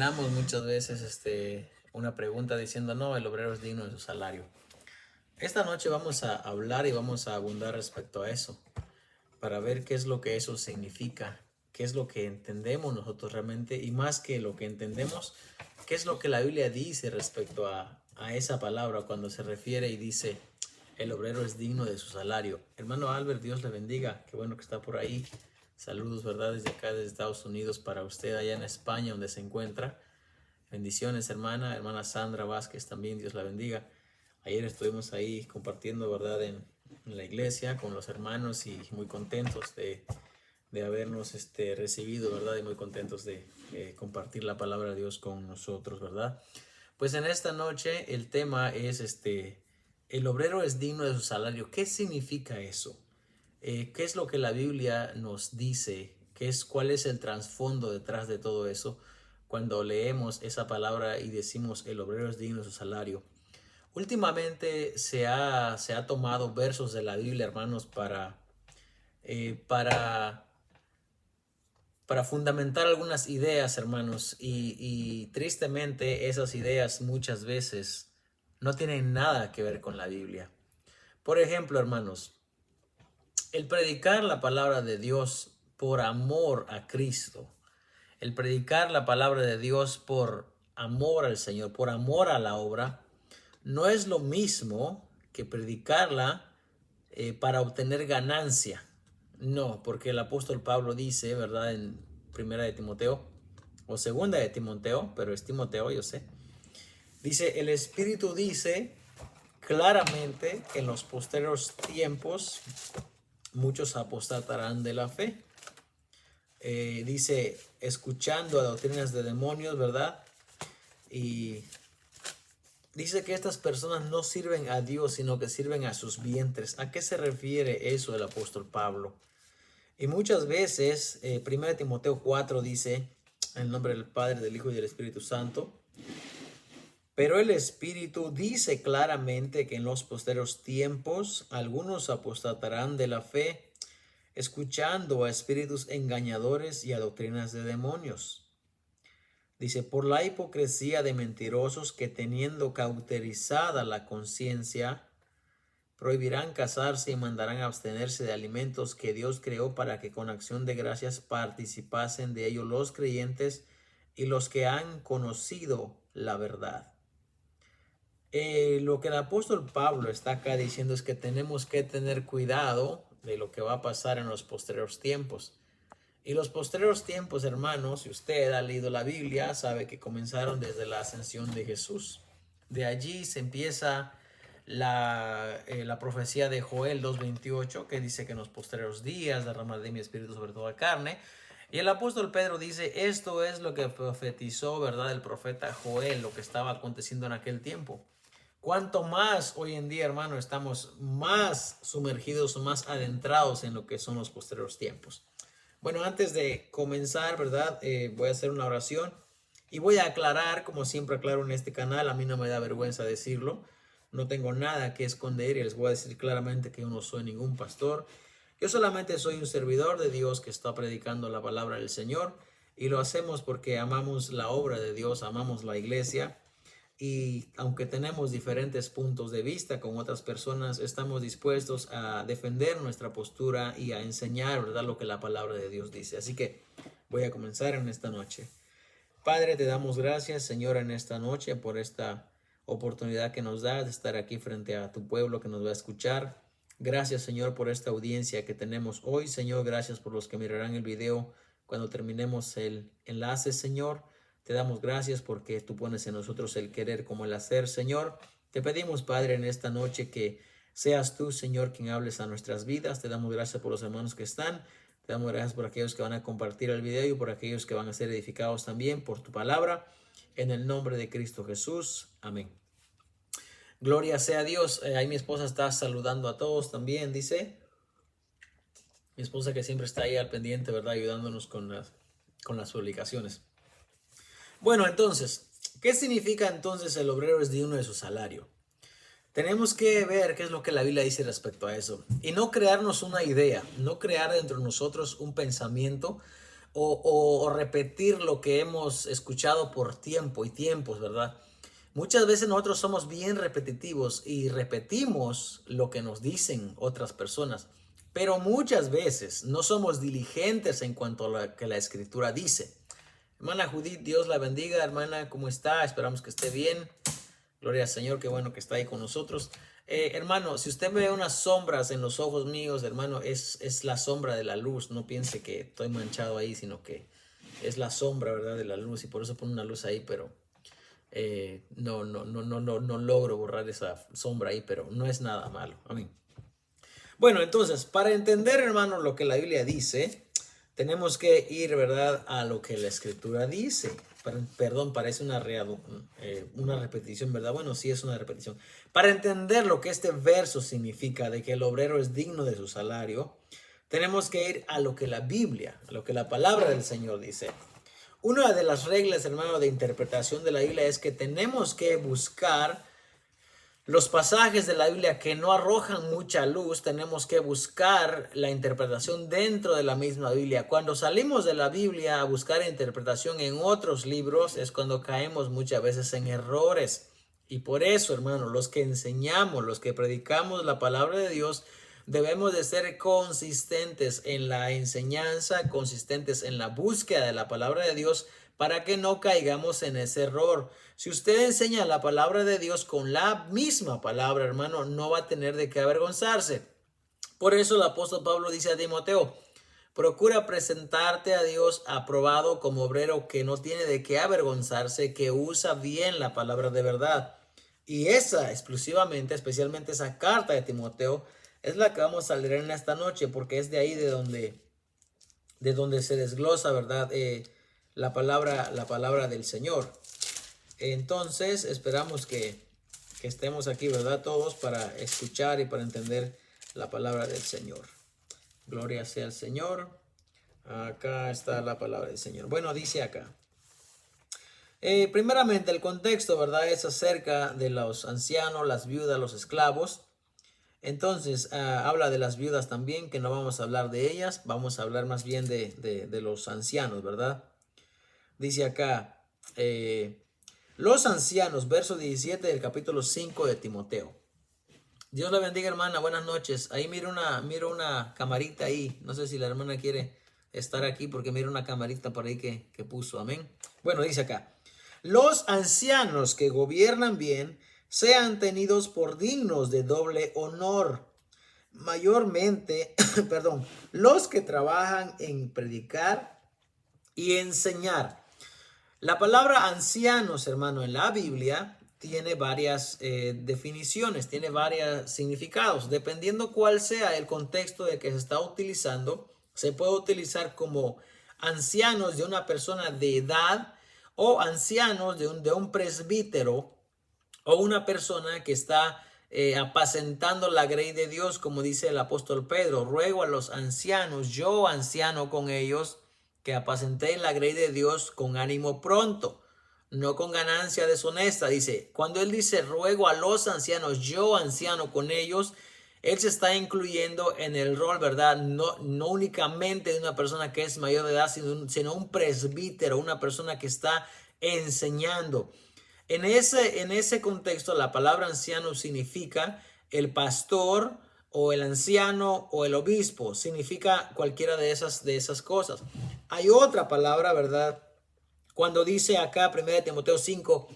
Damos muchas veces una pregunta diciendo, no, el obrero es digno de su salario. Esta noche vamos a hablar y vamos a abundar respecto a eso, para ver qué es lo que eso significa, qué es lo que entendemos nosotros realmente y más que lo que entendemos, qué es lo que la Biblia dice respecto a esa palabra cuando se refiere y dice, el obrero es digno de su salario. Hermano Albert, Dios le bendiga, qué bueno que está por ahí. Saludos, ¿verdad? Desde acá, desde Estados Unidos, para usted allá en España, donde se encuentra. Bendiciones, hermana Sandra Vázquez, también Dios la bendiga. Ayer estuvimos ahí compartiendo, ¿verdad? En la iglesia con los hermanos y muy contentos de habernos recibido, ¿verdad? Y muy contentos de compartir la palabra de Dios con nosotros, ¿verdad? Pues en esta noche el tema es el obrero es digno de su salario. ¿Qué significa eso? ¿Qué es lo que la Biblia nos dice? ¿Cuál es el trasfondo detrás de todo eso? Cuando leemos esa palabra y decimos el obrero es digno de su salario. Últimamente se ha tomado versos de la Biblia, hermanos, eh, para, para fundamentar algunas ideas, hermanos, y tristemente esas ideas muchas veces no tienen nada que ver con la Biblia. Por ejemplo, hermanos, el predicar la palabra de Dios por amor a Cristo, el predicar la palabra de Dios por amor al Señor, por amor a la obra, no es lo mismo que predicarla para obtener ganancia. No, porque el apóstol Pablo dice, ¿verdad? En primera de Timoteo o segunda de Timoteo, pero es Timoteo, yo sé. Dice, el Espíritu dice claramente que en los posteriores tiempos muchos apostatarán de la fe. Dice, escuchando a doctrinas de demonios, ¿verdad? Y dice que estas personas no sirven a Dios, sino que sirven a sus vientres. ¿A qué se refiere eso el apóstol Pablo? Y muchas veces, 1 Timoteo 4 dice, en el nombre del Padre, del Hijo y del Espíritu Santo, pero el Espíritu dice claramente que en los posteriores tiempos algunos apostatarán de la fe, escuchando a espíritus engañadores y a doctrinas de demonios. Dice, por la hipocresía de mentirosos que teniendo cauterizada la conciencia, prohibirán casarse y mandarán abstenerse de alimentos que Dios creó para que con acción de gracias participasen de ellos los creyentes y los que han conocido la verdad. Lo que el apóstol Pablo está acá diciendo es que tenemos que tener cuidado de lo que va a pasar en los posteriores tiempos. Y los posteriores tiempos, hermanos, si usted ha leído la Biblia, sabe que comenzaron desde la ascensión de Jesús. De allí se empieza la profecía de Joel 2:28, que dice que en los posteriores días derramaré mi espíritu sobre toda carne. Y el apóstol Pedro dice, esto es lo que profetizó, ¿verdad? El profeta Joel, lo que estaba aconteciendo en aquel tiempo. Cuanto más hoy en día, hermano, estamos más sumergidos, más adentrados en lo que son los posteriores tiempos. Bueno, antes de comenzar, ¿verdad? Voy a hacer una oración y voy a aclarar, como siempre aclaro en este canal, a mí no me da vergüenza decirlo, no tengo nada que esconder y les voy a decir claramente que yo no soy ningún pastor, yo solamente soy un servidor de Dios que está predicando la palabra del Señor y lo hacemos porque amamos la obra de Dios, amamos la iglesia. Y aunque tenemos diferentes puntos de vista con otras personas, estamos dispuestos a defender nuestra postura y a enseñar, ¿verdad?, lo que la palabra de Dios dice. Así que voy a comenzar en esta noche. Padre, te damos gracias, Señor, en esta noche por esta oportunidad que nos das de estar aquí frente a tu pueblo que nos va a escuchar. Gracias, Señor, por esta audiencia que tenemos hoy. Señor, gracias por los que mirarán el video cuando terminemos el enlace, Señor. Te damos gracias porque tú pones en nosotros el querer como el hacer, Señor. Te pedimos, Padre, en esta noche que seas tú, Señor, quien hables a nuestras vidas. Te damos gracias por los hermanos que están. Te damos gracias por aquellos que van a compartir el video y por aquellos que van a ser edificados también por tu palabra. En el nombre de Cristo Jesús. Amén. Gloria sea a Dios. Ahí mi esposa está saludando a todos también, dice. Mi esposa que siempre está ahí al pendiente, ¿verdad? Ayudándonos con las publicaciones. Bueno, entonces, ¿qué significa entonces el obrero es digno de su salario? Tenemos que ver qué es lo que la Biblia dice respecto a eso y no crearnos una idea, no crear dentro de nosotros un pensamiento o repetir lo que hemos escuchado por tiempo y tiempos, ¿verdad? Muchas veces nosotros somos bien repetitivos y repetimos lo que nos dicen otras personas, pero muchas veces no somos diligentes en cuanto a lo que la Escritura dice. Hermana Judith, Dios la bendiga. Hermana, ¿cómo está? Esperamos que esté bien. Gloria al Señor, qué bueno que está ahí con nosotros. Hermano, si usted ve unas sombras en los ojos míos, hermano, es la sombra de la luz. No piense que estoy manchado ahí, sino que es la sombra, ¿verdad?, de la luz, y por eso pone una luz ahí, pero no logro borrar esa sombra ahí, pero no es nada malo. Amén. Bueno, entonces, para entender, hermano, lo que la Biblia dice, tenemos que ir, ¿verdad?, a lo que la Escritura dice. Perdón, parece una repetición, ¿verdad? Bueno, sí es una repetición. Para entender lo que este verso significa de que el obrero es digno de su salario, tenemos que ir a lo que la Biblia, a lo que la palabra del Señor dice. Una de las reglas, hermano, de interpretación de la Biblia es que tenemos que buscar los pasajes de la Biblia que no arrojan mucha luz. Tenemos que buscar la interpretación dentro de la misma Biblia. Cuando salimos de la Biblia a buscar interpretación en otros libros es cuando caemos muchas veces en errores. Y por eso, hermano, los que enseñamos, los que predicamos la palabra de Dios, debemos de ser consistentes en la enseñanza, consistentes en la búsqueda de la palabra de Dios, para que no caigamos en ese error. Si usted enseña la palabra de Dios con la misma palabra, hermano, no va a tener de qué avergonzarse. Por eso el apóstol Pablo dice a Timoteo: procura presentarte a Dios aprobado como obrero que no tiene de qué avergonzarse, que usa bien la palabra de verdad. Y esa exclusivamente, especialmente esa carta de Timoteo, es la que vamos a leer en esta noche, porque es de ahí de donde se desglosa, ¿verdad?, la palabra del Señor. Entonces, esperamos que estemos aquí, ¿verdad?, todos para escuchar y para entender la palabra del Señor. Gloria sea al Señor. Acá está la palabra del Señor. Bueno, dice acá. Primeramente, el contexto, ¿verdad?, es acerca de los ancianos, las viudas, los esclavos. Entonces, habla de las viudas también, que no vamos a hablar de ellas. Vamos a hablar más bien de los ancianos, ¿verdad? Dice acá, los ancianos, verso 17 del capítulo 5 de Timoteo. Dios la bendiga, hermana, buenas noches. Ahí miro una camarita ahí. No sé si la hermana quiere estar aquí porque miro una camarita por ahí que puso, amén. Bueno, dice acá: los ancianos que gobiernan bien sean tenidos por dignos de doble honor, mayormente, perdón, los que trabajan en predicar y enseñar. La palabra ancianos, hermano, en la Biblia tiene varias definiciones, tiene varios significados. Dependiendo cuál sea el contexto de que se está utilizando, se puede utilizar como ancianos de una persona de edad, o ancianos de un presbítero, o una persona que está apacentando la grey de Dios, como dice el apóstol Pedro: ruego a los ancianos, yo anciano con ellos, que apacenté la grey de Dios con ánimo pronto, no con ganancia deshonesta. Dice, cuando él dice ruego a los ancianos, yo anciano con ellos, él se está incluyendo en el rol, ¿verdad? No únicamente de una persona que es mayor de edad, sino un presbítero, una persona que está enseñando. En ese contexto, la palabra anciano significa el pastor, o el anciano, o el obispo. Significa cualquiera de esas cosas. Hay otra palabra, ¿verdad? Cuando dice acá, 1 Timoteo 5,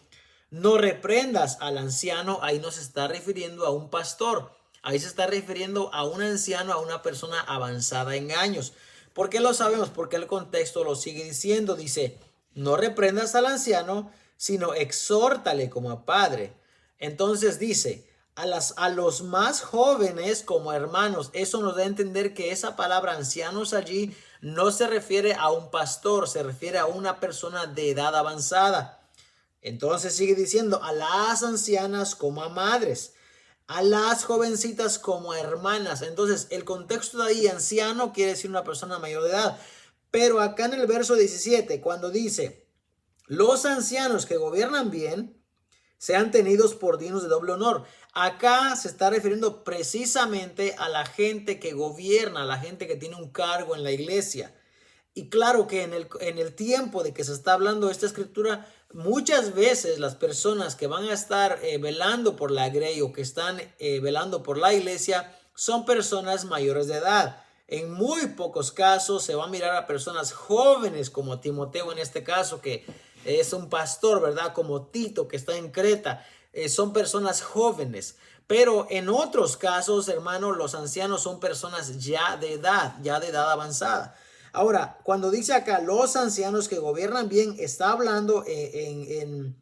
no reprendas al anciano, ahí no se está refiriendo a un pastor. Ahí se está refiriendo a un anciano, a una persona avanzada en años. ¿Por qué lo sabemos? Porque el contexto lo sigue diciendo. Dice, no reprendas al anciano, sino exhórtale como a padre. Entonces dice, a los más jóvenes como hermanos. Eso nos da a entender que esa palabra ancianos allí no se refiere a un pastor, se refiere a una persona de edad avanzada. Entonces sigue diciendo, a las ancianas como a madres, a las jovencitas como a hermanas. Entonces el contexto de ahí, anciano, quiere decir una persona mayor de edad. Pero acá en el verso 17, cuando dice, los ancianos que gobiernan bien sean tenidos por dignos de doble honor. Acá se está refiriendo precisamente a la gente que gobierna, a la gente que tiene un cargo en la iglesia. Y claro que en el tiempo de que se está hablando de esta escritura, muchas veces las personas que van a estar velando por la grey o que están velando por la iglesia son personas mayores de edad. En muy pocos casos se va a mirar a personas jóvenes como Timoteo en este caso, que es un pastor, ¿verdad? Como Tito, que está en Creta. Son personas jóvenes. Pero en otros casos, hermano, los ancianos son personas ya de edad avanzada. Ahora, cuando dice acá los ancianos que gobiernan bien, está hablando en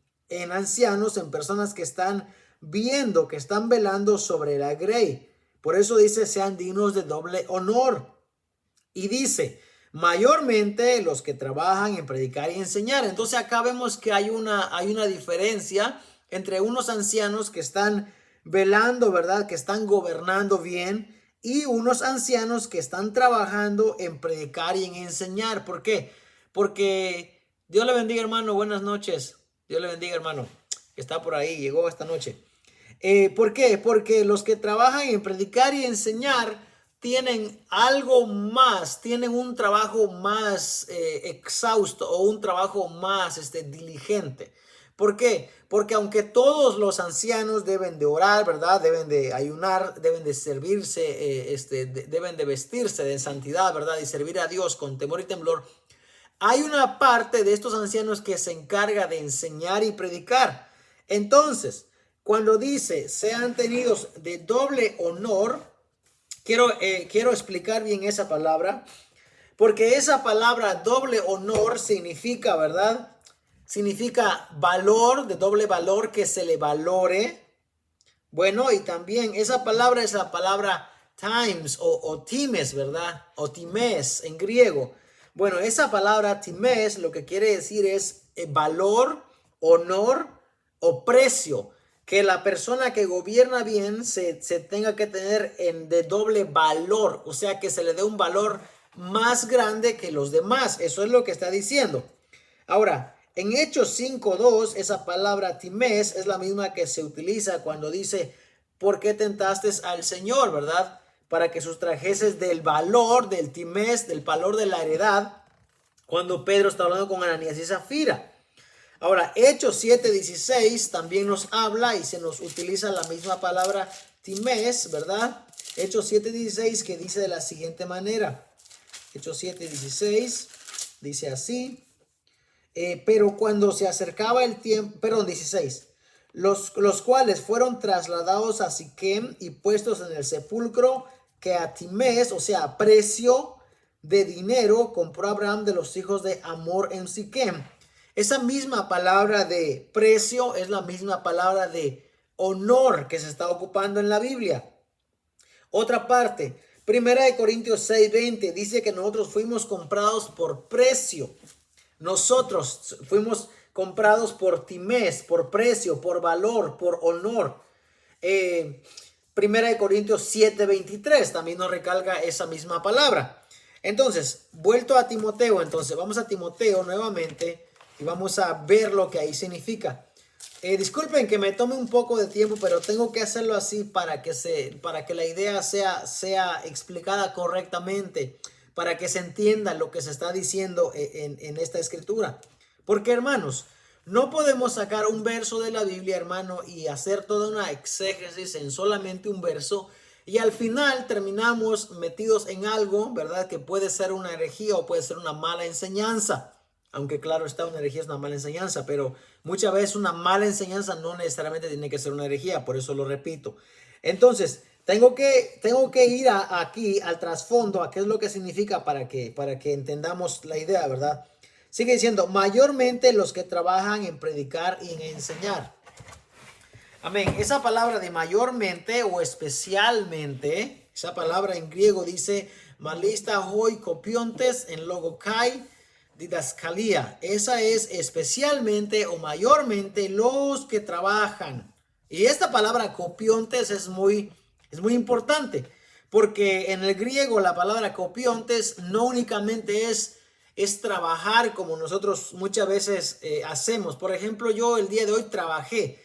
ancianos, en personas que están viendo, que están velando sobre la grey. Por eso dice, sean dignos de doble honor. Y dice, mayormente los que trabajan en predicar y enseñar. Entonces acá vemos que hay una diferencia entre unos ancianos que están velando, ¿verdad? Que están gobernando bien y unos ancianos que están trabajando en predicar y en enseñar. ¿Por qué? Porque Dios le bendiga, hermano. Buenas noches. Dios le bendiga, hermano. Que está por ahí, llegó esta noche. ¿Por qué? Porque los que trabajan en predicar y enseñar tienen algo más, tienen un trabajo más exhausto o un trabajo más diligente. ¿Por qué? Porque aunque todos los ancianos deben de orar, ¿verdad? Deben de ayunar, deben de servirse, deben de vestirse de santidad, ¿verdad? Y servir a Dios con temor y temblor. Hay una parte de estos ancianos que se encarga de enseñar y predicar. Entonces, cuando dice sean tenidos de doble honor, quiero explicar bien esa palabra, porque esa palabra doble honor significa, ¿verdad? Significa valor, de doble valor, que se le valore. Bueno, y también esa palabra es la palabra times o times, ¿verdad? O times en griego. Bueno, esa palabra times lo que quiere decir es valor, honor o precio. Que la persona que gobierna bien se tenga que tener de doble valor. O sea, que se le dé un valor más grande que los demás. Eso es lo que está diciendo. Ahora, en Hechos 5:2, esa palabra times es la misma que se utiliza cuando dice, ¿por qué tentaste al Señor, verdad? Para que sustrajeses del valor, del times, del valor de la heredad, cuando Pedro está hablando con Ananías y Zafira. Ahora, Hechos 7:16 también nos habla y se nos utiliza la misma palabra times, ¿verdad? Hechos 7:16 que dice de la siguiente manera. Hechos 7:16 dice así. Pero cuando se acercaba el tiempo, perdón, 16, los cuales fueron trasladados a Siquem y puestos en el sepulcro que a Times, o sea, a precio de dinero, compró Abraham de los hijos de Hamor en Siquem. Esa misma palabra de precio es la misma palabra de honor que se está ocupando en la Biblia. Otra parte, 1 Corintios 6:20 dice que nosotros fuimos comprados por precio. Nosotros fuimos comprados por times, por precio, por valor, por honor. 1 Corintios 7:23 también nos recalca esa misma palabra. Entonces, vuelto a Timoteo, entonces vamos a Timoteo nuevamente y vamos a ver lo que ahí significa. Disculpen que me tome un poco de tiempo, pero tengo que hacerlo así para que la idea sea explicada correctamente, para que se entienda lo que se está diciendo en esta escritura. Porque, hermanos, no podemos sacar un verso de la Biblia, hermano, y hacer toda una exégesis en solamente un verso, y al final terminamos metidos en algo, ¿verdad? Que puede ser una herejía o puede ser una mala enseñanza. Aunque claro está, una herejía es una mala enseñanza, pero muchas veces una mala enseñanza no necesariamente tiene que ser una herejía, por eso lo repito. Entonces, tengo que ir aquí al trasfondo, a qué es lo que significa para que entendamos la idea, ¿verdad? Sigue diciendo, mayormente los que trabajan en predicar y en enseñar. Amén. Esa palabra de mayormente o especialmente, esa palabra en griego dice, malista hoi copiontes en logokai didascalia. Esa es especialmente o mayormente los que trabajan. Y esta palabra copiontes es muy importante, porque en el griego la palabra copiontes no únicamente es trabajar como nosotros muchas veces hacemos. Por ejemplo, yo el día de hoy trabajé,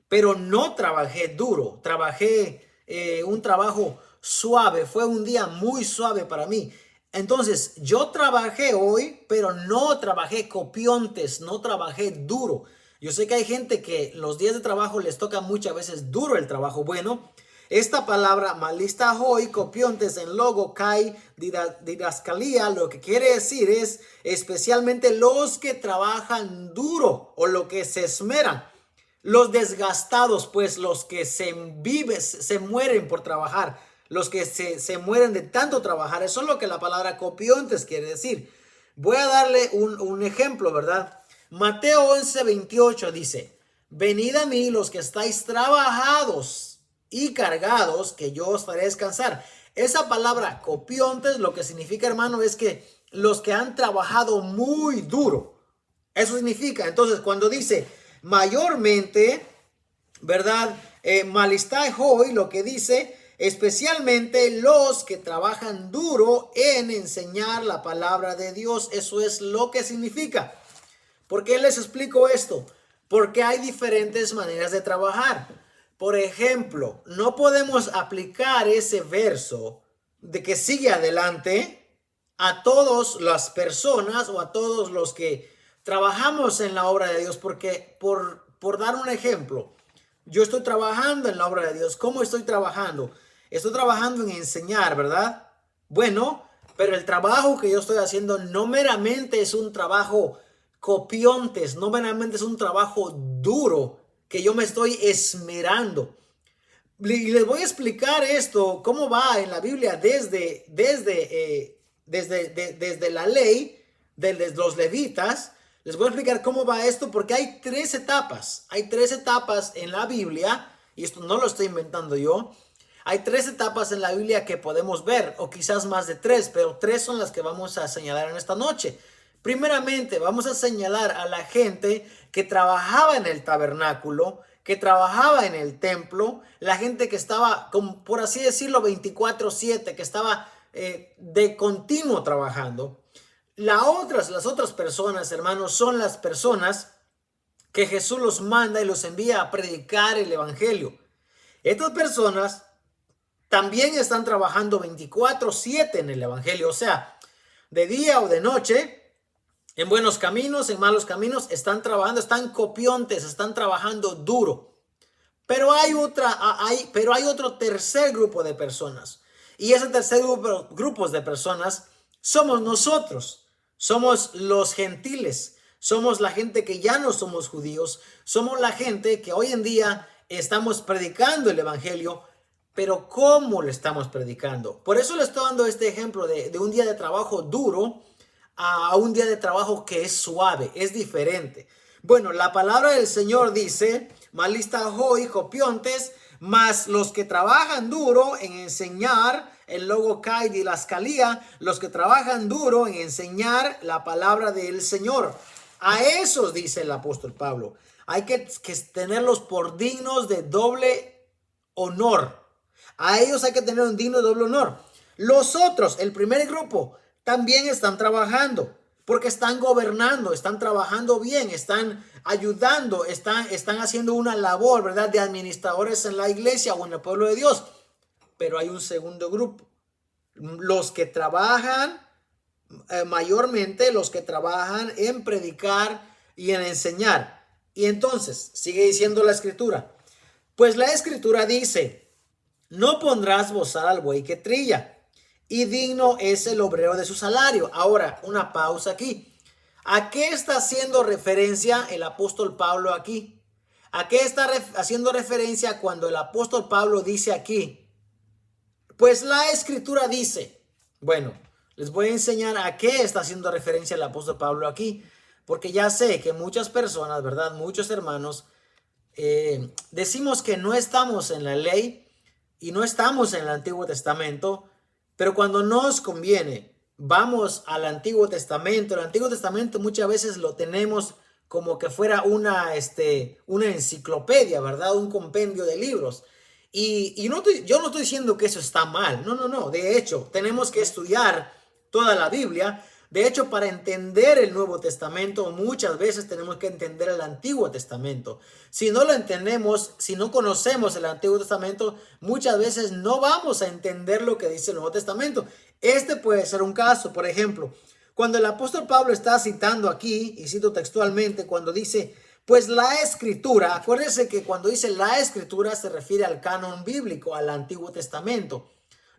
pero no trabajé duro, trabajé un trabajo suave, fue un día muy suave para mí. Entonces, yo trabajé hoy, pero no trabajé copiontes, no trabajé duro. Yo sé que hay gente que los días de trabajo les toca muchas veces duro el trabajo. Bueno, esta palabra malista hoy, copiontes en logo, kai, didascalía, lo que quiere decir es especialmente los que trabajan duro o lo que se esmeran. Los desgastados, pues los que se mueren por trabajar, los que se mueren de tanto trabajar. Eso es lo que la palabra copiontes quiere decir. Voy a darle un ejemplo, ¿verdad? Mateo 11:28 dice, venid a mí los que estáis trabajados y cargados, que yo os haré descansar. Esa palabra copiontes lo que significa, hermano, es que los que han trabajado muy duro. Eso significa, entonces, cuando dice mayormente, ¿verdad? Malistai hoy, lo que dice, especialmente los que trabajan duro en enseñar la palabra de Dios. Eso es lo que significa. ¿Por qué les explico esto? Porque hay diferentes maneras de trabajar. Por ejemplo, no podemos aplicar ese verso de que sigue adelante a todas las personas o a todos los que trabajamos en la obra de Dios, porque por dar un ejemplo, yo estoy trabajando en la obra de Dios. ¿Cómo estoy trabajando? Estoy trabajando en enseñar, ¿verdad? Bueno, pero el trabajo que yo estoy haciendo no meramente es un trabajo copiontes, no meramente es un trabajo duro que yo me estoy esmerando. Y les voy a explicar esto, cómo va en la Biblia desde la ley de los levitas. Les voy a explicar cómo va esto porque hay tres etapas. Hay tres etapas en la Biblia, y esto no lo estoy inventando yo. Hay tres etapas en la Biblia que podemos ver, o quizás más de tres, pero tres son las que vamos a señalar en esta noche. Primeramente, vamos a señalar a la gente que trabajaba en el tabernáculo, que trabajaba en el templo, la gente que estaba, como por así decirlo, 24/7, que estaba de continuo trabajando. Las otras personas, hermanos, son las personas que Jesús los manda y los envía a predicar el evangelio. Estas personas también están trabajando 24/7 en el evangelio, o sea, de día o de noche, en buenos caminos, en malos caminos, están trabajando, están copiontes, están trabajando duro. Pero hay otro tercer grupo de personas. Y ese tercer grupo de personas somos nosotros. Somos los gentiles. Somos la gente que ya no somos judíos. Somos la gente que hoy en día estamos predicando el evangelio. Pero ¿cómo le estamos predicando? Por eso le estoy dando este ejemplo de un día de trabajo duro a un día de trabajo que es suave, es diferente. Bueno, la palabra del Señor dice, malista hoy, copiontes, mas los que trabajan duro en enseñar, el logo kai de la escalía, los que trabajan duro en enseñar la palabra del Señor. A esos, dice el apóstol Pablo, hay que tenerlos por dignos de doble honor. A ellos hay que tener un digno de doble honor. Los otros, el primer grupo, también están trabajando porque están gobernando, están trabajando bien, están ayudando, están haciendo una labor, ¿verdad?, de administradores en la iglesia o en el pueblo de Dios. Pero hay un segundo grupo, los que trabajan, mayormente los que trabajan en predicar y en enseñar. Y entonces, sigue diciendo la escritura, pues la escritura dice, no pondrás bozal al buey que trilla, y digno es el obrero de su salario. Ahora, una pausa aquí. ¿A qué está haciendo referencia el apóstol Pablo aquí? ¿A qué está haciendo referencia cuando el apóstol Pablo dice aquí? Pues la escritura dice. Bueno, les voy a enseñar a qué está haciendo referencia el apóstol Pablo aquí. Porque ya sé que muchas personas, ¿verdad? Muchos hermanos, decimos que no estamos en la ley y no estamos en el Antiguo Testamento. Pero cuando nos conviene, vamos al Antiguo Testamento. El Antiguo Testamento muchas veces lo tenemos como que fuera una enciclopedia, ¿verdad? Un compendio de libros. Y yo no estoy diciendo que eso está mal. No. De hecho, tenemos que estudiar toda la Biblia. De hecho, para entender el Nuevo Testamento, muchas veces tenemos que entender el Antiguo Testamento. Si no lo entendemos, si no conocemos el Antiguo Testamento, muchas veces no vamos a entender lo que dice el Nuevo Testamento. Este puede ser un caso, por ejemplo, cuando el apóstol Pablo está citando aquí, y cito textualmente, cuando dice, pues la escritura, acuérdense que cuando dice la escritura se refiere al canon bíblico, al Antiguo Testamento.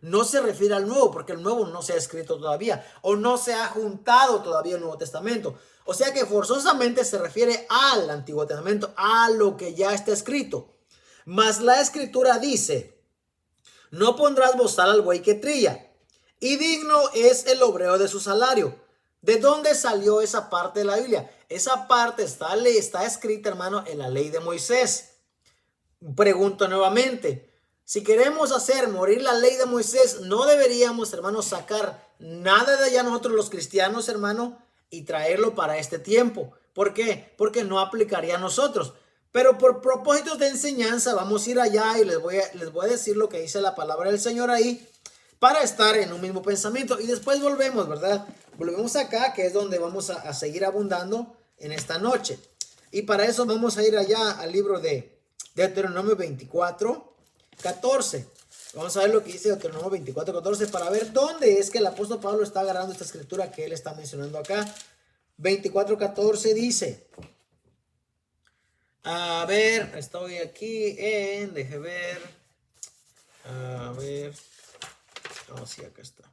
No se refiere al Nuevo, porque el Nuevo no se ha escrito todavía o no se ha juntado todavía el Nuevo Testamento. O sea que forzosamente se refiere al Antiguo Testamento, a lo que ya está escrito. Mas la escritura dice, no pondrás bozal al buey que trilla, y digno es el obrero de su salario. ¿De dónde salió esa parte de la Biblia? Esa parte está escrita, hermano, en la ley de Moisés. Pregunto nuevamente. Si queremos hacer morir la ley de Moisés, no deberíamos, hermanos, sacar nada de allá nosotros los cristianos, hermano, y traerlo para este tiempo. ¿Por qué? Porque no aplicaría a nosotros. Pero por propósitos de enseñanza, vamos a ir allá y les voy a decir lo que dice la palabra del Señor ahí para estar en un mismo pensamiento. Y después volvemos, ¿verdad? Volvemos acá, que es donde vamos a seguir abundando en esta noche. Y para eso vamos a ir allá al libro de Deuteronomio 24:14. Vamos a ver lo que dice Deuteronomio 24:14 para ver dónde es que el apóstol Pablo está agarrando esta escritura que él está mencionando acá. 24:14 dice, a ver, estoy aquí deje ver, a ver, oh sí, acá está.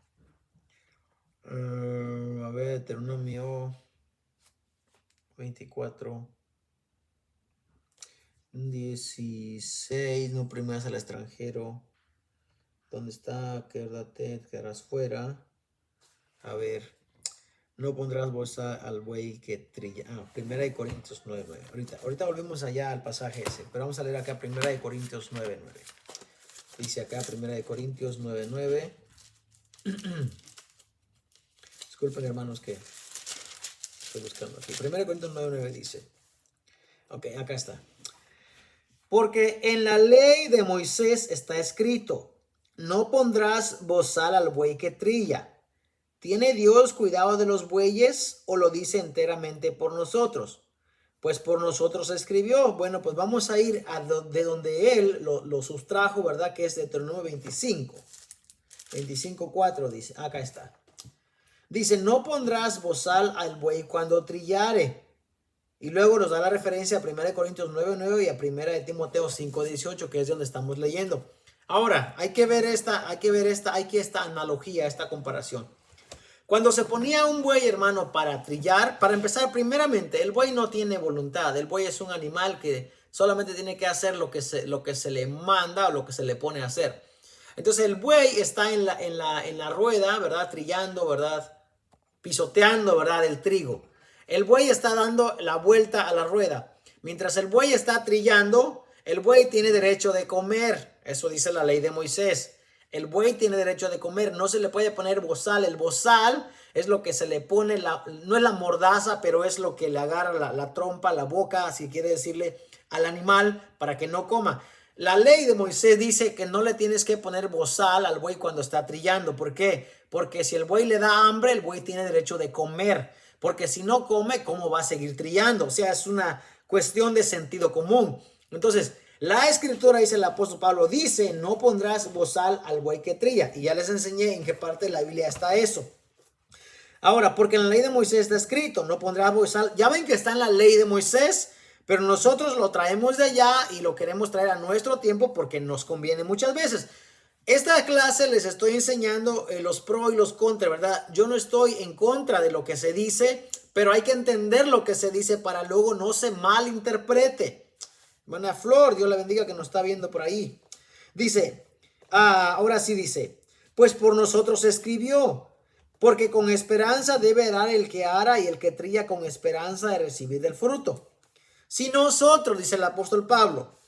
A ver, Deuteronomio 24:16, no primas al extranjero. ¿Dónde está? Quédate, quedarás fuera. A ver, no pondrás bolsa al buey que trilla. 1 Corintios 9:9. Ahorita volvemos allá al pasaje ese, pero vamos a leer acá 1 Corintios 9:9. Dice acá 1 Corintios 9:9. Disculpen, hermanos, que estoy buscando aquí. 1 Corintios 9:9 dice. Ok, acá está. Porque en la ley de Moisés está escrito, no pondrás bozal al buey que trilla. ¿Tiene Dios cuidado de los bueyes o lo dice enteramente por nosotros? Pues por nosotros escribió. Bueno, pues vamos a ir de donde él lo sustrajo, ¿verdad? Que es Deuteronomio 25:4 dice. Acá está. Dice, no pondrás bozal al buey cuando trillare. Y luego nos da la referencia a 1 Corintios 9:9 y a 1 Timoteo 5:18, que es donde estamos leyendo. Ahora, hay que ver esta analogía, esta comparación. Cuando se ponía un buey, hermano, para trillar, para empezar, primeramente, el buey no tiene voluntad. El buey es un animal que solamente tiene que hacer lo que se le manda o lo que se le pone a hacer. Entonces, el buey está en la rueda, ¿verdad? Trillando, ¿verdad? Pisoteando, ¿verdad? El trigo. El buey está dando la vuelta a la rueda. Mientras el buey está trillando, el buey tiene derecho de comer. Eso dice la ley de Moisés. El buey tiene derecho de comer, no se le puede poner bozal. El bozal es lo que se le pone, no es la mordaza, pero es lo que le agarra la trompa, la boca, si quiere decirle, al animal para que no coma. La ley de Moisés dice que no le tienes que poner bozal al buey cuando está trillando. ¿Por qué? Porque si el buey le da hambre, el buey tiene derecho de comer. Porque si no come, ¿cómo va a seguir trillando? O sea, es una cuestión de sentido común. Entonces, la escritura, dice el apóstol Pablo, dice, no pondrás bozal al buey que trilla. Y ya les enseñé en qué parte de la Biblia está eso. Ahora, porque en la ley de Moisés está escrito, no pondrás bozal. Ya ven que está en la ley de Moisés, pero nosotros lo traemos de allá y lo queremos traer a nuestro tiempo porque nos conviene muchas veces. Esta clase les estoy enseñando los pros y los contras, ¿verdad? Yo no estoy en contra de lo que se dice, pero hay que entender lo que se dice para luego no se malinterprete. Hermana Flor, Dios la bendiga, que nos está viendo por ahí. Dice, ahora sí dice, pues por nosotros escribió, porque con esperanza debe dar el que ara y el que trilla con esperanza de recibir del fruto. Si nosotros, dice el apóstol Pablo,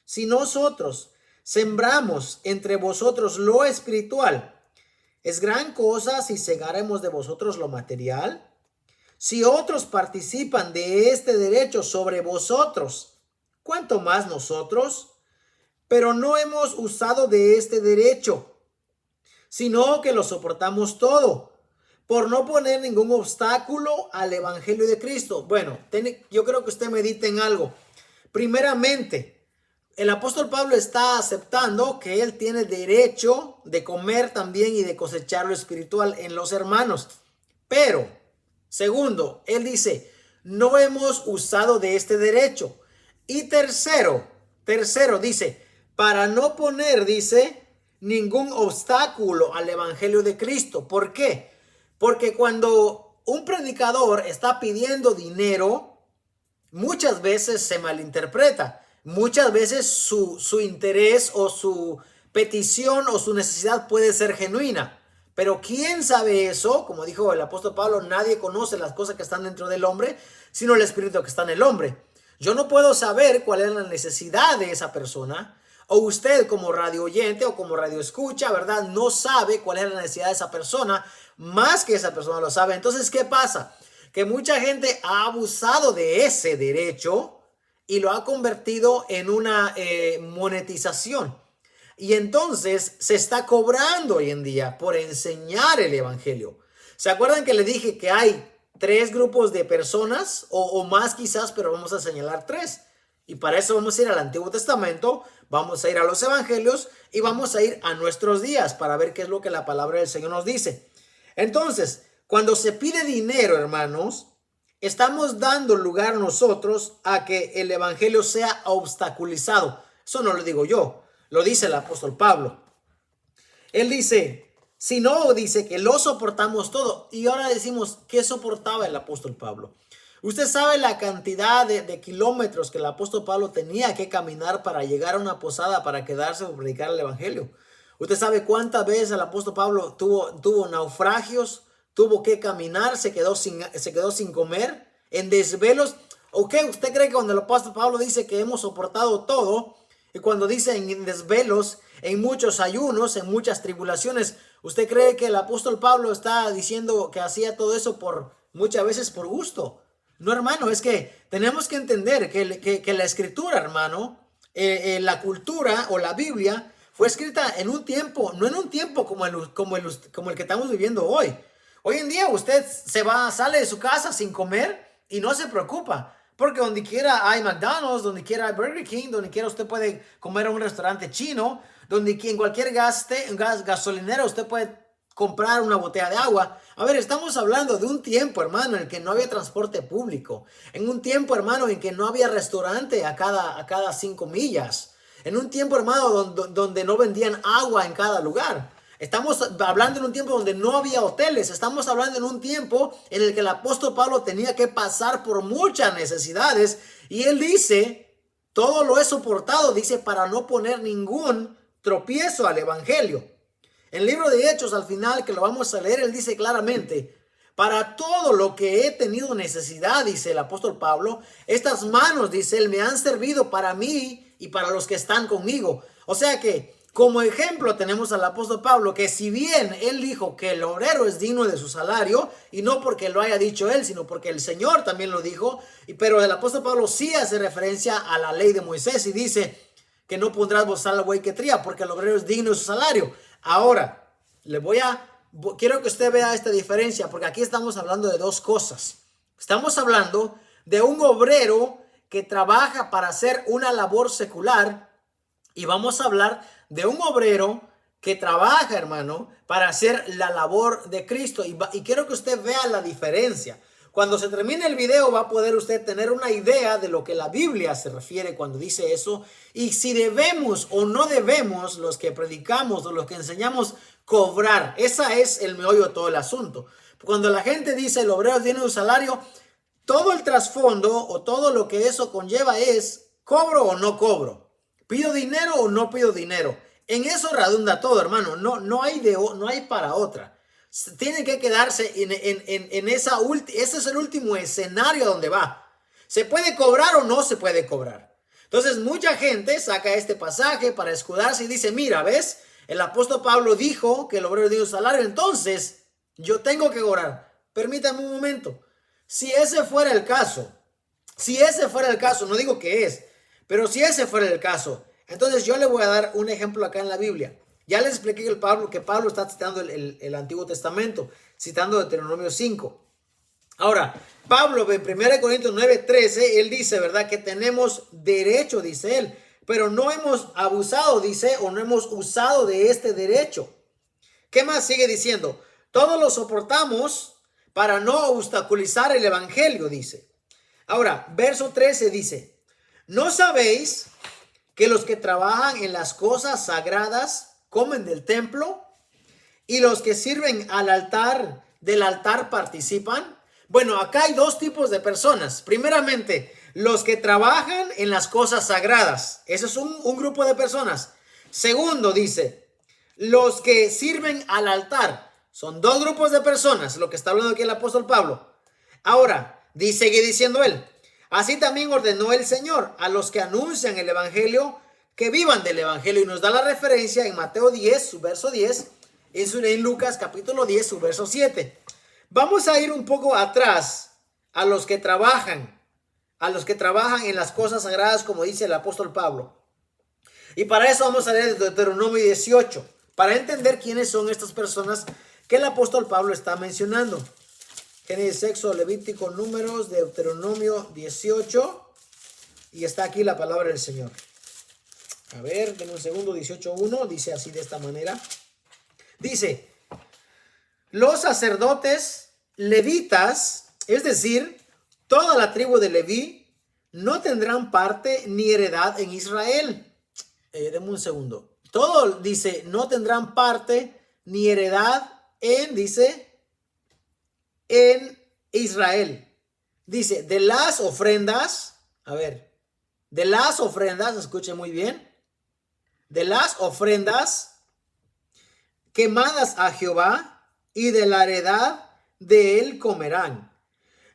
si nosotros sembramos entre vosotros lo espiritual, ¿es gran cosa si segáremos de vosotros lo material? Si otros participan de este derecho sobre vosotros, ¿cuánto más nosotros? Pero no hemos usado de este derecho, sino que lo soportamos todo, por no poner ningún obstáculo al evangelio de Cristo. Bueno, yo creo que usted medite en algo. Primeramente, el apóstol Pablo está aceptando que él tiene derecho de comer también y de cosechar lo espiritual en los hermanos. Pero, segundo, él dice, no hemos usado de este derecho. Y tercero, dice, para no poner, dice, ningún obstáculo al evangelio de Cristo. ¿Por qué? Porque cuando un predicador está pidiendo dinero, muchas veces se malinterpreta. Muchas veces su interés o su petición o su necesidad puede ser genuina. Pero ¿quién sabe eso? Como dijo el apóstol Pablo, nadie conoce las cosas que están dentro del hombre, sino el espíritu que está en el hombre. Yo no puedo saber cuál es la necesidad de esa persona. O usted como radio oyente o como radio escucha, ¿verdad? No sabe cuál es la necesidad de esa persona, más que esa persona lo sabe. Entonces, ¿qué pasa? Que mucha gente ha abusado de ese derecho y lo ha convertido en una monetización. Y entonces se está cobrando hoy en día por enseñar el evangelio. ¿Se acuerdan que le dije que hay 3 grupos de personas o más quizás, pero vamos a señalar 3? Y para eso vamos a ir al Antiguo Testamento, vamos a ir a los evangelios y vamos a ir a nuestros días para ver qué es lo que la palabra del Señor nos dice. Entonces, cuando se pide dinero, hermanos, estamos dando lugar nosotros a que el evangelio sea obstaculizado. Eso no lo digo yo, lo dice el apóstol Pablo. Él dice, si no, dice que lo soportamos todo. Y ahora decimos, ¿qué soportaba el apóstol Pablo? Usted sabe la cantidad de kilómetros que el apóstol Pablo tenía que caminar para llegar a una posada para quedarse o predicar el evangelio. Usted sabe cuántas veces el apóstol Pablo tuvo naufragios, tuvo que caminar, se quedó sin comer, en desvelos. ¿Ok? ¿Usted cree que cuando el apóstol Pablo dice que hemos soportado todo, y cuando dice en desvelos, en muchos ayunos, en muchas tribulaciones, usted cree que el apóstol Pablo está diciendo que hacía todo eso muchas veces por gusto? No, hermano, es que tenemos que entender que la escritura, hermano, la cultura o la Biblia fue escrita en un tiempo, no en un tiempo como el que estamos viviendo hoy. Hoy en día usted sale de su casa sin comer y no se preocupa, porque donde quiera hay McDonald's, donde quiera hay Burger King, donde quiera usted puede comer en un restaurante chino, donde en cualquier gasolinera usted puede comprar una botella de agua. A ver, estamos hablando de un tiempo, hermano, en el que no había transporte público. En un tiempo, hermano, en que no había restaurante a cada 5 millas. En un tiempo, hermano, donde no vendían agua en cada lugar. Estamos hablando en un tiempo donde no había hoteles. Estamos hablando en un tiempo en el que el apóstol Pablo tenía que pasar por muchas necesidades. Y él dice, todo lo he soportado, dice, para no poner ningún tropiezo al evangelio. En el libro de Hechos, al final, que lo vamos a leer, él dice claramente, para todo lo que he tenido necesidad, dice el apóstol Pablo, estas manos, dice él, me han servido para mí y para los que están conmigo. O sea que, como ejemplo, tenemos al apóstol Pablo, que si bien él dijo que el obrero es digno de su salario, y no porque lo haya dicho él, sino porque el Señor también lo dijo, pero el apóstol Pablo sí hace referencia a la ley de Moisés y dice que no pondrás bozal al buey que tría, porque el obrero es digno de su salario. Ahora, quiero que usted vea esta diferencia, porque aquí estamos hablando de 2 cosas. Estamos hablando de un obrero que trabaja para hacer una labor secular, y vamos a hablar de un obrero que trabaja, hermano, para hacer la labor de Cristo. Y quiero que usted vea la diferencia. Cuando se termine el video va a poder usted tener una idea de lo que la Biblia se refiere cuando dice eso, y si debemos o no debemos, los que predicamos o los que enseñamos, cobrar. Esa es el meollo de todo el asunto. Cuando la gente dice el obrero tiene un salario, todo el trasfondo o todo lo que eso conlleva es ¿cobro o no cobro? ¿Pido dinero o no pido dinero? En eso redunda todo, hermano. No hay para otra. Tienen que quedarse en ese es el último escenario donde va. ¿Se puede cobrar o no se puede cobrar? Entonces mucha gente saca este pasaje para escudarse y dice, mira, ¿ves? El apóstol Pablo dijo que el obrero dio un salario, entonces yo tengo que cobrar. Permítame un momento. Si ese fuera el caso, no digo que es, pero si ese fuera el caso, entonces yo le voy a dar un ejemplo acá en la Biblia. Ya les expliqué que Pablo está citando el Antiguo Testamento. citando Deuteronomio 5. Ahora, Pablo en 1 Corintios 9:13, él dice, ¿verdad? Que tenemos derecho, dice él, pero no hemos abusado, dice, o no hemos usado de este derecho. ¿Qué más sigue diciendo? Todo lo soportamos para no obstaculizar el evangelio, dice. Ahora, verso 13 dice, ¿no sabéis que los que trabajan en las cosas sagradas comen del templo y los que sirven del altar participan? Bueno, acá hay dos tipos de personas. Primeramente, los que trabajan en las cosas sagradas. Ese es un grupo de personas. Segundo, dice, los que sirven al altar. Son dos grupos de personas, lo que está hablando aquí el apóstol Pablo. Ahora, sigue diciendo él, así también ordenó el Señor a los que anuncian el evangelio que vivan del evangelio. Y nos da la referencia en Mateo 10, su verso 10, en Lucas capítulo 10, su verso 7. Vamos a ir un poco atrás a los que trabajan en las cosas sagradas, como dice el apóstol Pablo. Y para eso vamos a leer Deuteronomio 18, para entender quiénes son estas personas que el apóstol Pablo está mencionando. Génesis, Éxodo, Levítico, Números, Deuteronomio 18, y está aquí la palabra del Señor. A ver, denme un segundo. 18:1 dice así, de esta manera. Dice, los sacerdotes levitas, es decir, toda la tribu de Leví, no tendrán parte ni heredad en Israel. Denme un segundo. Todo dice, no tendrán parte ni heredad en Israel. Dice, de las ofrendas, escuchen muy bien, de las ofrendas quemadas a Jehová y de la heredad de él comerán.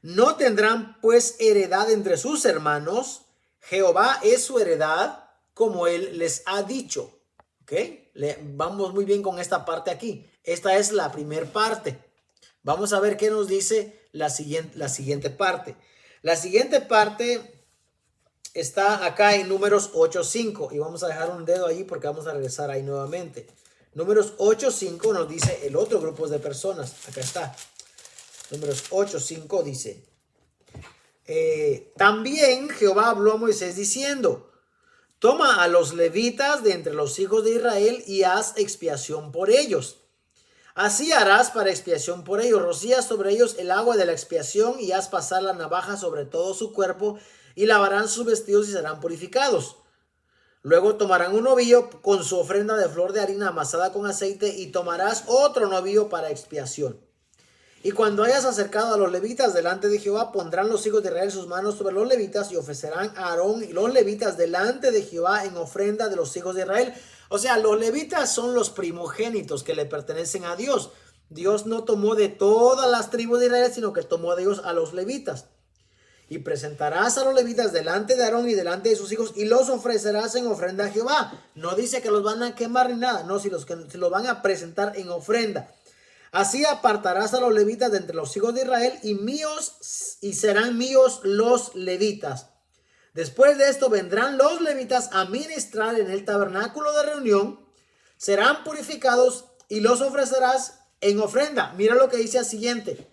No tendrán pues heredad entre sus hermanos. Jehová es su heredad, como él les ha dicho. ¿Ok? Vamos muy bien con esta parte aquí. Esta es la primera parte. Vamos a ver qué nos dice la siguiente parte. La siguiente parte está acá en Números 8:5 y vamos a dejar un dedo ahí porque vamos a regresar ahí nuevamente. Números 8:5 nos dice el otro grupo de personas. Acá está. Números 8:5 dice, también Jehová habló a Moisés diciendo, toma a los levitas de entre los hijos de Israel y haz expiación por ellos. Así harás para expiación por ellos. Rocías sobre ellos el agua de la expiación y haz pasar la navaja sobre todo su cuerpo y lavarán sus vestidos y serán purificados. Luego tomarán un novillo con su ofrenda de flor de harina amasada con aceite y tomarás otro novillo para expiación. Y cuando hayas acercado a los levitas delante de Jehová, pondrán los hijos de Israel sus manos sobre los levitas y ofrecerán a Aarón y los levitas delante de Jehová en ofrenda de los hijos de Israel. O sea, los levitas son los primogénitos que le pertenecen a Dios. Dios no tomó de todas las tribus de Israel, sino que tomó de ellos a los levitas. Y presentarás a los levitas delante de Aarón y delante de sus hijos y los ofrecerás en ofrenda a Jehová. No dice que los van a quemar ni nada, no, si los van a presentar en ofrenda. Así apartarás a los levitas de entre los hijos de Israel y serán míos los levitas. Después de esto vendrán los levitas a ministrar en el tabernáculo de reunión, serán purificados y los ofrecerás en ofrenda. Mira lo que dice al siguiente.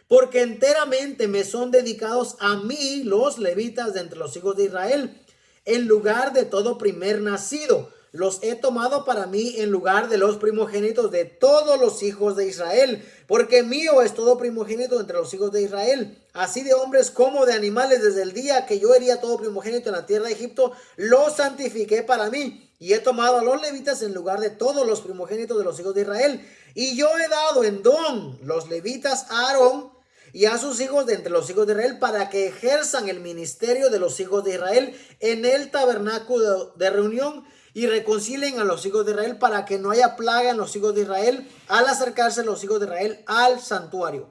Porque enteramente me son dedicados a mí los levitas de entre los hijos de Israel, en lugar de todo primer nacido. Los he tomado para mí en lugar de los primogénitos de todos los hijos de Israel, porque mío es todo primogénito entre los hijos de Israel, así de hombres como de animales. Desde el día que yo hería todo primogénito en la tierra de Egipto, los santifiqué para mí, y he tomado a los levitas en lugar de todos los primogénitos de los hijos de Israel, y yo he dado en don los levitas a Aarón y a sus hijos de entre los hijos de Israel, para que ejerzan el ministerio de los hijos de Israel en el tabernáculo de reunión, y reconcilien a los hijos de Israel, para que no haya plaga en los hijos de Israel al acercarse los hijos de Israel al santuario.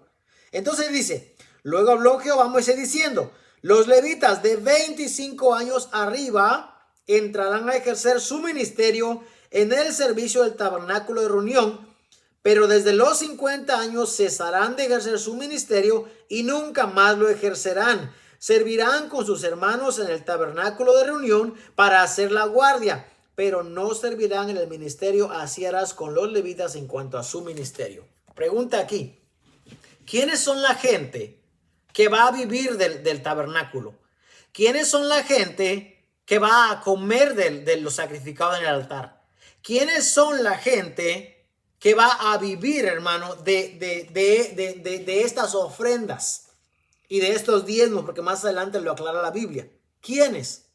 Entonces dice, luego habló Jehová a Moisés diciendo, los levitas de 25 años arriba entrarán a ejercer su ministerio en el servicio del tabernáculo de reunión, pero desde los 50 años cesarán de ejercer su ministerio y nunca más lo ejercerán. Servirán con sus hermanos en el tabernáculo de reunión para hacer la guardia, pero no servirán en el ministerio. Así harás con los levitas en cuanto a su ministerio. Pregunta aquí. ¿Quiénes son la gente que va a vivir del tabernáculo? ¿Quiénes son la gente que va a comer de lo sacrificado en el altar? ¿Quiénes son la gente que va a vivir, hermano, de estas ofrendas y de estos diezmos? Porque más adelante lo aclara la Biblia. ¿Quiénes?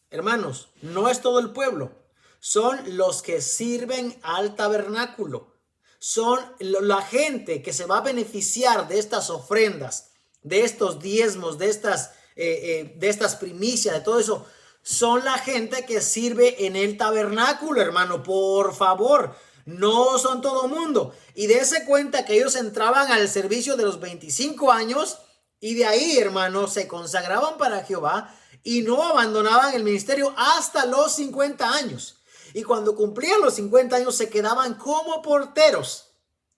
Hermanos, no es todo el pueblo. Son los que sirven al tabernáculo. Son la gente que se va a beneficiar de estas ofrendas, de estos diezmos, de estas primicias, de todo eso. Son la gente que sirve en el tabernáculo, hermano. Por favor, no son todo mundo. Y dése cuenta que ellos entraban al servicio de los 25 años y de ahí, hermano, se consagraban para Jehová y no abandonaban el ministerio hasta los 50 años. Y cuando cumplían los 50 años se quedaban como porteros.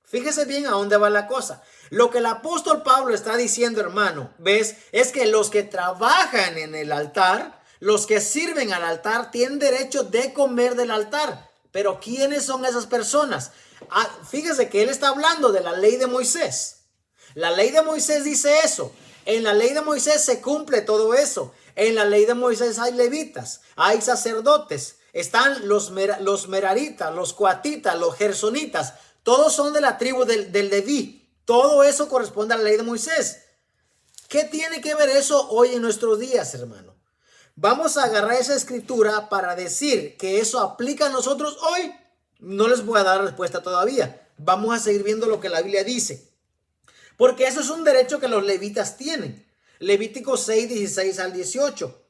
Fíjese bien a dónde va la cosa. Lo que el apóstol Pablo está diciendo, hermano, ¿ves? Es que los que trabajan en el altar, los que sirven al altar, tienen derecho de comer del altar. Pero ¿quiénes son esas personas? Fíjese que él está hablando de la ley de Moisés. La ley de Moisés dice eso. En la ley de Moisés se cumple todo eso. En la ley de Moisés hay levitas, hay sacerdotes. Están los meraritas, los coatitas, los gersonitas. Todos son de la tribu del Leví. Todo eso corresponde a la ley de Moisés. ¿Qué tiene que ver eso hoy en nuestros días, hermano? Vamos a agarrar esa escritura para decir que eso aplica a nosotros hoy. No les voy a dar respuesta todavía. Vamos a seguir viendo lo que la Biblia dice. Porque eso es un derecho que los levitas tienen. Levítico 6, 16 al 18.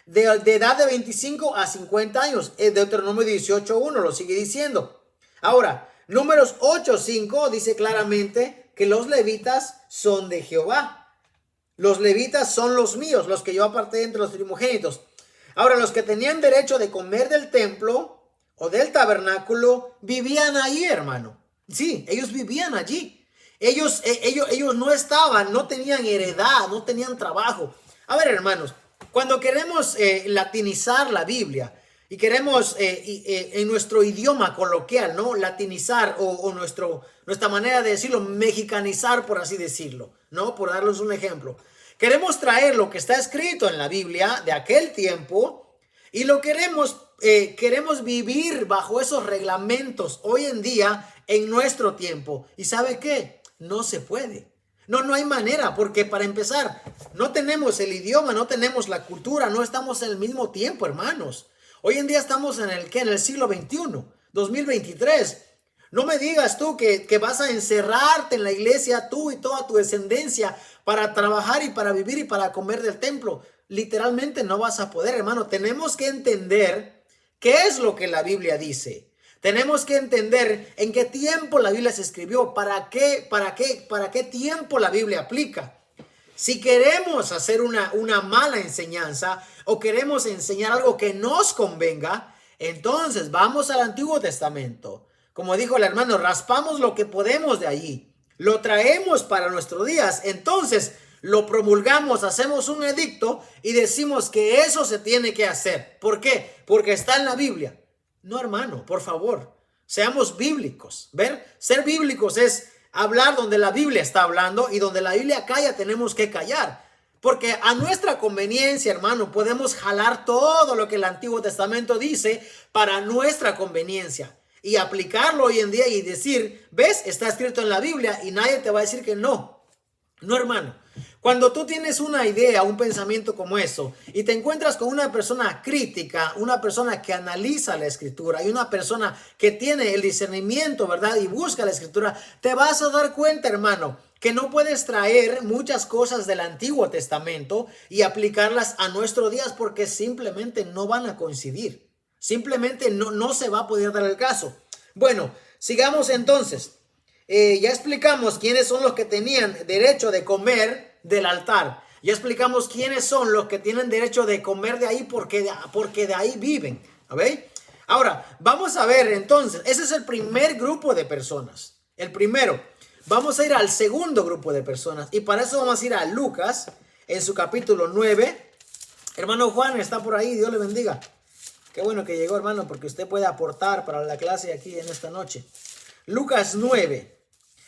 De edad de 25 a 50 años. Deuteronomio 18, 1 lo sigue diciendo. Ahora, Números 8, 5 dice claramente que los levitas son de Jehová. Los levitas son los míos, los que yo aparté entre los primogénitos. Ahora, los que tenían derecho de comer del templo o del tabernáculo vivían ahí, hermano. Sí, ellos vivían allí. Ellos no tenían heredad, no tenían trabajo. A ver, hermanos, cuando queremos latinizar la Biblia y queremos en nuestro idioma coloquial, ¿no? Latinizar o nuestra manera de decirlo, mexicanizar, por así decirlo, ¿no? Por darles un ejemplo. Queremos traer lo que está escrito en la Biblia de aquel tiempo y lo queremos vivir bajo esos reglamentos hoy en día en nuestro tiempo. ¿Y sabe qué? No se puede. No hay manera, porque para empezar, no tenemos el idioma, no tenemos la cultura, no estamos en el mismo tiempo, hermanos. Hoy en día estamos en el siglo XXI, 2023. No me digas tú que vas a encerrarte en la iglesia, tú y toda tu descendencia, para trabajar y para vivir y para comer del templo. Literalmente no vas a poder, hermano. Tenemos que entender qué es lo que la Biblia dice. Tenemos que entender en qué tiempo la Biblia se escribió, para qué tiempo la Biblia aplica. Si queremos hacer una mala enseñanza o queremos enseñar algo que nos convenga, entonces vamos al Antiguo Testamento. Como dijo el hermano, raspamos lo que podemos de allí, lo traemos para nuestros días, entonces lo promulgamos, hacemos un edicto y decimos que eso se tiene que hacer. ¿Por qué? Porque está en la Biblia. No, hermano, por favor, seamos bíblicos. Ser bíblicos es hablar donde la Biblia está hablando y donde la Biblia calla tenemos que callar. Porque a nuestra conveniencia, hermano, podemos jalar todo lo que el Antiguo Testamento dice para nuestra conveniencia y aplicarlo hoy en día y decir, ¿ves? Está escrito en la Biblia y nadie te va a decir que no. No, hermano. Cuando tú tienes una idea, un pensamiento como eso y te encuentras con una persona crítica, una persona que analiza la escritura y una persona que tiene el discernimiento, ¿verdad? Y busca la escritura, te vas a dar cuenta, hermano, que no puedes traer muchas cosas del Antiguo Testamento y aplicarlas a nuestros días porque simplemente no van a coincidir. Simplemente no se va a poder dar el caso. Bueno, sigamos entonces. Ya explicamos quiénes son los que tenían derecho de comer del altar. Ya explicamos quiénes son los que tienen derecho de comer de ahí porque de ahí viven. ¿Okay? Ahora, vamos a ver entonces, ese es el primer grupo de personas. El primero. Vamos a ir al segundo grupo de personas y para eso vamos a ir a Lucas en su capítulo 9. Hermano Juan está por ahí, Dios le bendiga. Qué bueno que llegó, hermano, porque usted puede aportar para la clase aquí en esta noche. Lucas 9.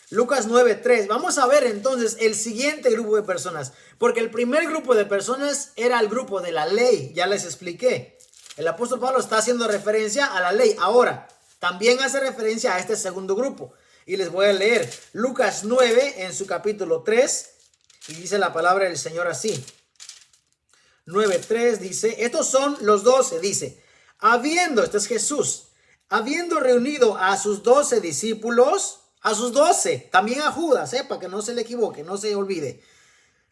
Lucas 9:3. Vamos a ver entonces el siguiente grupo de personas, porque el primer grupo de personas era el grupo de la ley, ya les expliqué. El apóstol Pablo está haciendo referencia a la ley. Ahora, también hace referencia a este segundo grupo. Y les voy a leer Lucas 9 en su capítulo 3. Y dice la palabra del Señor así. 9:3 dice, estos son los 12, dice, este es Jesús, habiendo reunido a sus 12 discípulos, a sus 12, también a Judas, para que no se le equivoque, no se olvide,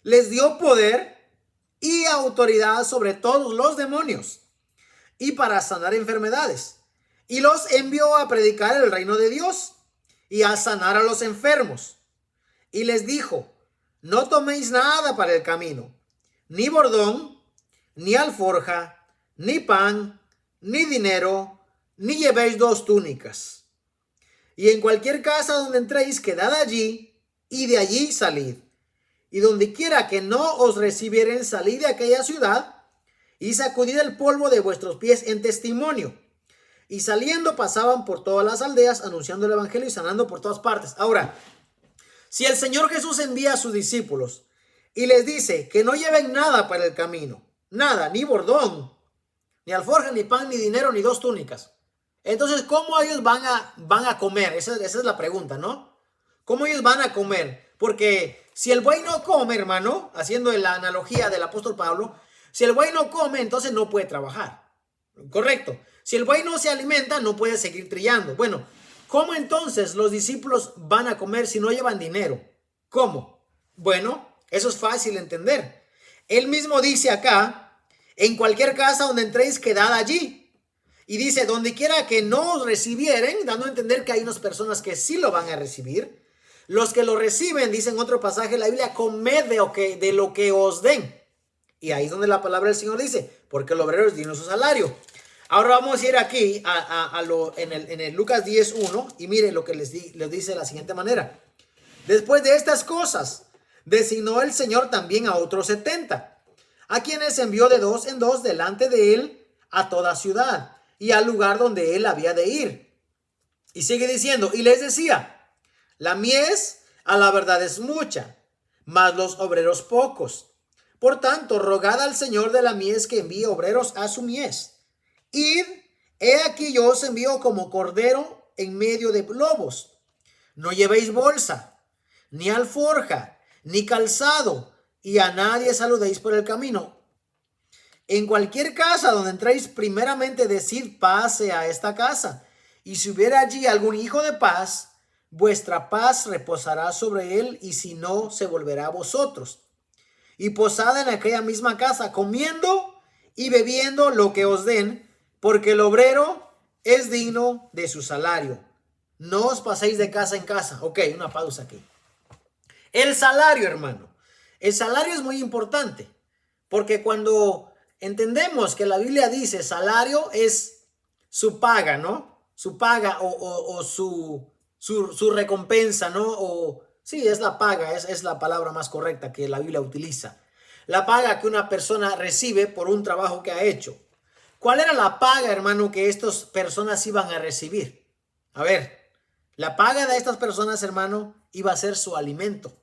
les dio poder y autoridad sobre todos los demonios y para sanar enfermedades. Y los envió a predicar el reino de Dios y a sanar a los enfermos. Y les dijo, no toméis nada para el camino, ni bordón, ni alforja, ni pan, ni dinero, ni llevéis 2 túnicas. Y en cualquier casa donde entréis, quedad allí, y de allí salid. Y donde quiera que no os recibieren, salid de aquella ciudad, y sacudid el polvo de vuestros pies en testimonio. Y saliendo pasaban por todas las aldeas, anunciando el evangelio y sanando por todas partes. Ahora, si el Señor Jesús envía a sus discípulos y les dice que no lleven nada para el camino, nada, ni bordón, ni alforja, ni pan, ni dinero, ni 2 túnicas. Entonces, ¿cómo ellos van a comer? Esa es la pregunta, ¿no? ¿Cómo ellos van a comer? Porque si el buey no come, hermano, haciendo la analogía del apóstol Pablo, si el buey no come, entonces no puede trabajar. Correcto. Si el buey no se alimenta, no puede seguir trillando. Bueno, ¿cómo entonces los discípulos van a comer si no llevan dinero? ¿Cómo? Bueno, eso es fácil de entender. Él mismo dice acá, en cualquier casa donde entréis, quedad allí. Y dice, donde quiera que no os recibieren, dando a entender que hay unas personas que sí lo van a recibir. Los que lo reciben, dice en otro pasaje de la Biblia, comed de lo que os den. Y ahí es donde la palabra del Señor dice, porque el obrero es digno de su salario. Ahora vamos a ir aquí en el Lucas 10:1 y mire lo que les dice de la siguiente manera. Después de estas cosas, designó el Señor también a otros 70, a quienes envió de 2 en 2 delante de él a toda ciudad y al lugar donde él había de ir. Y sigue diciendo, y les decía, la mies a la verdad es mucha, mas los obreros pocos. Por tanto, rogad al Señor de la mies que envíe obreros a su mies. Id, he aquí yo os envío como cordero en medio de lobos. No llevéis bolsa, ni alforja, ni calzado, y a nadie saludéis por el camino. En cualquier casa donde entréis, primeramente decid paz a esta casa. Y si hubiera allí algún hijo de paz, vuestra paz reposará sobre él, y si no, se volverá a vosotros. Y posad en aquella misma casa, comiendo y bebiendo lo que os den, porque el obrero es digno de su salario. No os paséis de casa en casa. Ok, una pausa aquí. El salario, hermano. El salario es muy importante, porque cuando entendemos que la Biblia dice salario es su paga, ¿no? Su paga o su recompensa, ¿no? Sí, es la paga, es la palabra más correcta que la Biblia utiliza. La paga que una persona recibe por un trabajo que ha hecho. ¿Cuál era la paga, hermano, que estas personas iban a recibir? A ver, la paga de estas personas, hermano, iba a ser su alimento.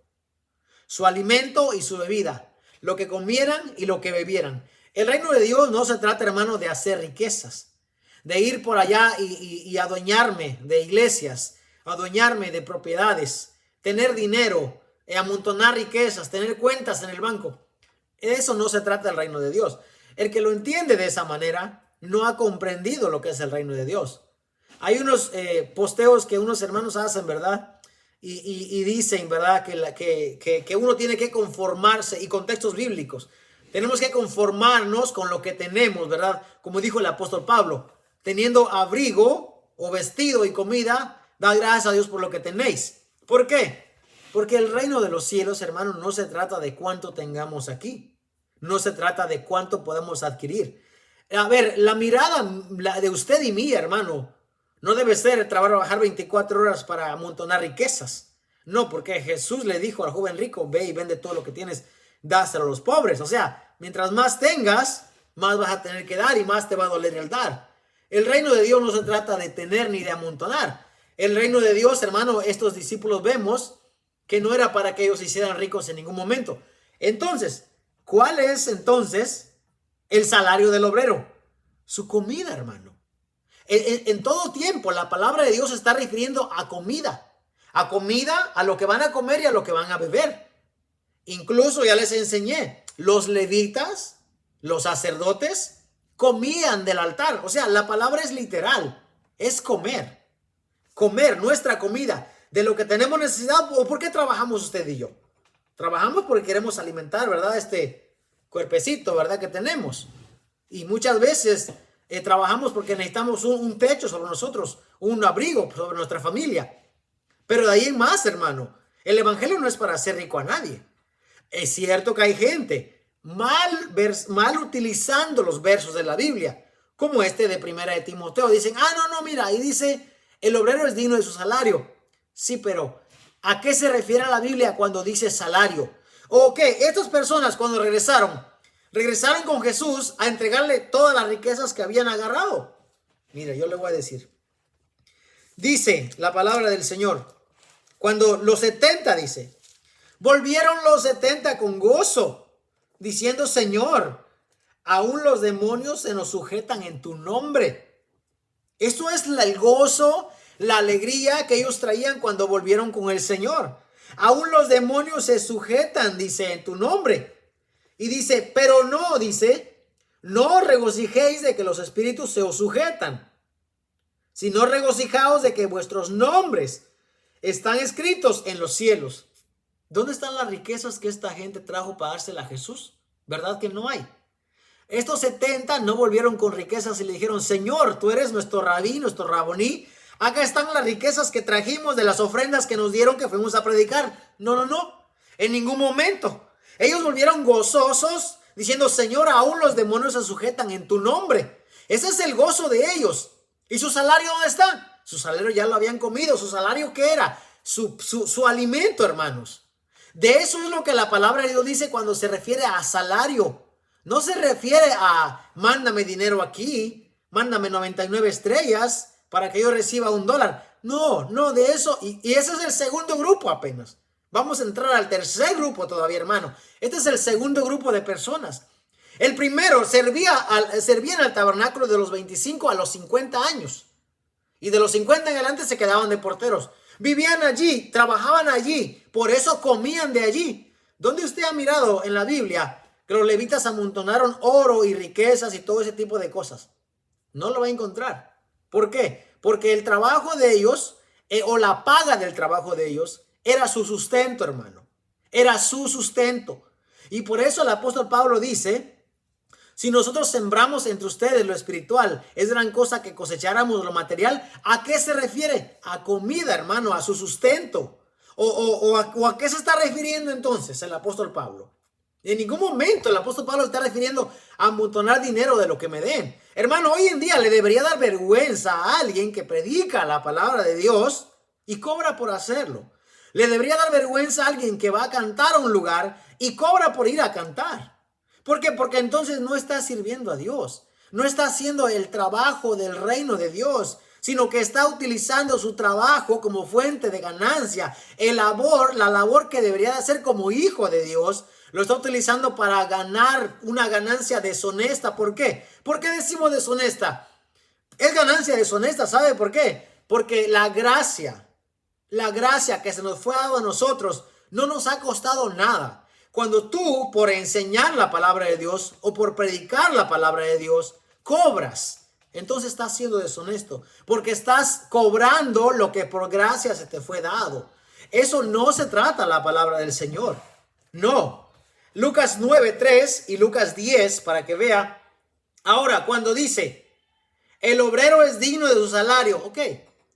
Su alimento y su bebida. Lo que comieran y lo que bebieran. El reino de Dios no se trata, hermano, de hacer riquezas. De ir por allá y adueñarme de iglesias. Adueñarme de propiedades. Tener dinero. Amontonar riquezas. Tener cuentas en el banco. Eso no se trata del reino de Dios. El que lo entiende de esa manera no ha comprendido lo que es el reino de Dios. Hay unos posteos que unos hermanos hacen, ¿verdad? Y dicen, ¿verdad? Que uno tiene que conformarse, y con textos bíblicos. Tenemos que conformarnos con lo que tenemos, ¿verdad? Como dijo el apóstol Pablo, teniendo abrigo o vestido y comida, da gracias a Dios por lo que tenéis. ¿Por qué? Porque el reino de los cielos, hermano, no se trata de cuánto tengamos aquí. No se trata de cuánto podemos adquirir. A ver, la mirada de usted y mí, hermano, no debe ser trabajar 24 horas para amontonar riquezas. No, porque Jesús le dijo al joven rico, ve y vende todo lo que tienes, dáselo a los pobres. O sea, mientras más tengas, más vas a tener que dar y más te va a doler el dar. El reino de Dios no se trata de tener ni de amontonar. El reino de Dios, hermano, estos discípulos vemos que no era para que ellos se hicieran ricos en ningún momento. Entonces, ¿cuál es entonces el salario del obrero? Su comida, hermano. En todo tiempo la palabra de Dios se está refiriendo a comida, a lo que van a comer y a lo que van a beber. Incluso ya les enseñé, los levitas, los sacerdotes, comían del altar. O sea, la palabra es literal, es comer. Comer nuestra comida, de lo que tenemos necesidad. ¿O por qué trabajamos usted y yo? Trabajamos porque queremos alimentar, ¿verdad? Este cuerpecito, ¿verdad? Que tenemos. Y muchas veces trabajamos porque necesitamos un techo sobre nosotros, un abrigo sobre nuestra familia. Pero de ahí en más, hermano, el evangelio no es para hacer rico a nadie. Es cierto que hay gente mal utilizando los versos de la Biblia, como este de Primera de Timoteo. Dicen, no, mira, ahí dice, el obrero es digno de su salario. Sí, pero ¿a qué se refiere la Biblia cuando dice salario? Ok, estas personas cuando regresaron con Jesús a entregarle todas las riquezas que habían agarrado. Mira, yo le voy a decir. Dice la palabra del Señor, cuando los 70, dice, volvieron los 70 con gozo, diciendo, Señor, aún los demonios se nos sujetan en tu nombre. Eso es el gozo, la alegría que ellos traían cuando volvieron con el Señor. Aún los demonios se sujetan, dice, en tu nombre. Y dice, pero no, dice, no regocijéis de que los espíritus se os sujetan, sino regocijaos de que vuestros nombres están escritos en los cielos. ¿Dónde están las riquezas que esta gente trajo para dársela a Jesús? ¿Verdad que no hay? Estos 70 no volvieron con riquezas y le dijeron, Señor, tú eres nuestro rabí, nuestro raboní. Acá están las riquezas que trajimos de las ofrendas que nos dieron que fuimos a predicar. No. En ningún momento. Ellos volvieron gozosos diciendo, Señor, aún los demonios se sujetan en tu nombre. Ese es el gozo de ellos. ¿Y su salario dónde está? Su salario ya lo habían comido. ¿Su salario qué era? Su alimento, hermanos. De eso es lo que la palabra de Dios dice cuando se refiere a salario. No se refiere a mándame dinero aquí, mándame 99 estrellas para que yo reciba $1. No, de eso. Y ese es el segundo grupo apenas. Vamos a entrar al tercer grupo todavía, hermano. Este es el segundo grupo de personas. El primero servían al tabernáculo de los 25 a los 50 años. Y de los 50 en adelante se quedaban de porteros. Vivían allí, trabajaban allí, por eso comían de allí. ¿Dónde usted ha mirado en la Biblia que los levitas amontonaron oro y riquezas y todo ese tipo de cosas? No lo va a encontrar. ¿Por qué? Porque el trabajo de ellos, o la paga del trabajo de ellos, era su sustento, hermano. Era su sustento. Y por eso el apóstol Pablo dice, si nosotros sembramos entre ustedes lo espiritual, es gran cosa que cosecháramos lo material. ¿A qué se refiere? A comida, hermano, a su sustento. ¿O a qué se está refiriendo entonces el apóstol Pablo? En ningún momento el apóstol Pablo está refiriendo a amontonar dinero de lo que me den. Hermano, hoy en día le debería dar vergüenza a alguien que predica la palabra de Dios y cobra por hacerlo. Le debería dar vergüenza a alguien que va a cantar a un lugar y cobra por ir a cantar. ¿Por qué? Porque entonces no está sirviendo a Dios. No está haciendo el trabajo del reino de Dios, sino que está utilizando su trabajo como fuente de ganancia. La labor que debería de hacer como hijo de Dios, lo está utilizando para ganar una ganancia deshonesta. ¿Por qué? ¿Por qué decimos deshonesta? Es ganancia deshonesta, ¿sabe por qué? Porque la gracia que se nos fue dado a nosotros no nos ha costado nada. Cuando tú, por enseñar la palabra de Dios o por predicar la palabra de Dios, cobras, entonces estás siendo deshonesto, porque estás cobrando lo que por gracia se te fue dado. Eso no se trata la palabra del Señor. No. Lucas 9:3 y Lucas 10, para que vea. Ahora, cuando dice, el obrero es digno de su salario. Ok,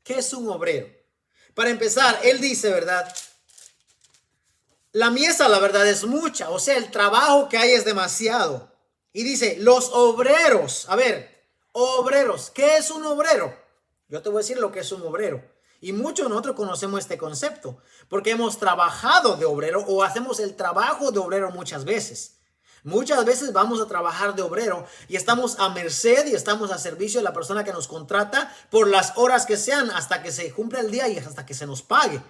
¿qué es un obrero? Para empezar, él dice, ¿verdad? La mies, la verdad, es mucha. O sea, el trabajo que hay es demasiado. Y dice, los obreros. A ver, obreros. ¿Qué es un obrero? Yo te voy a decir lo que es un obrero. Y muchos de nosotros conocemos este concepto. Porque hemos trabajado de obrero o hacemos el trabajo de obrero muchas veces. Muchas veces vamos a trabajar de obrero y estamos a merced y estamos a servicio de la persona que nos contrata por las horas que sean hasta que se cumpla el día y hasta que se nos pague.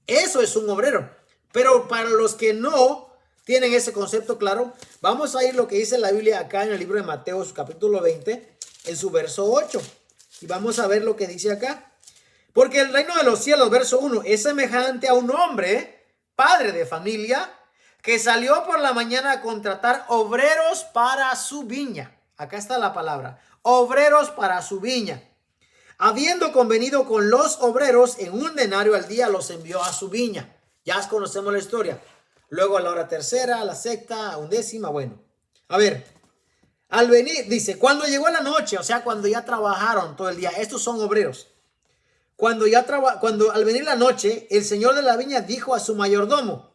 Eso es un obrero. Pero para los que no tienen ese concepto claro, vamos a ir lo que dice la Biblia acá en el libro de Mateo, su capítulo 20, en su verso 8. Y vamos a ver lo que dice acá. Porque el reino de los cielos, verso 1, es semejante a un hombre, padre de familia, que salió por la mañana a contratar obreros para su viña. Acá está la palabra, obreros para su viña. Habiendo convenido con los obreros en 1 denario al día, los envió a su viña. Ya conocemos la historia. Luego a la hora tercera, a la sexta, a 1ª, bueno. A ver, al venir, dice, cuando llegó la noche, o sea, cuando ya trabajaron todo el día, estos son obreros. Cuando al venir la noche, el señor de la viña dijo a su mayordomo,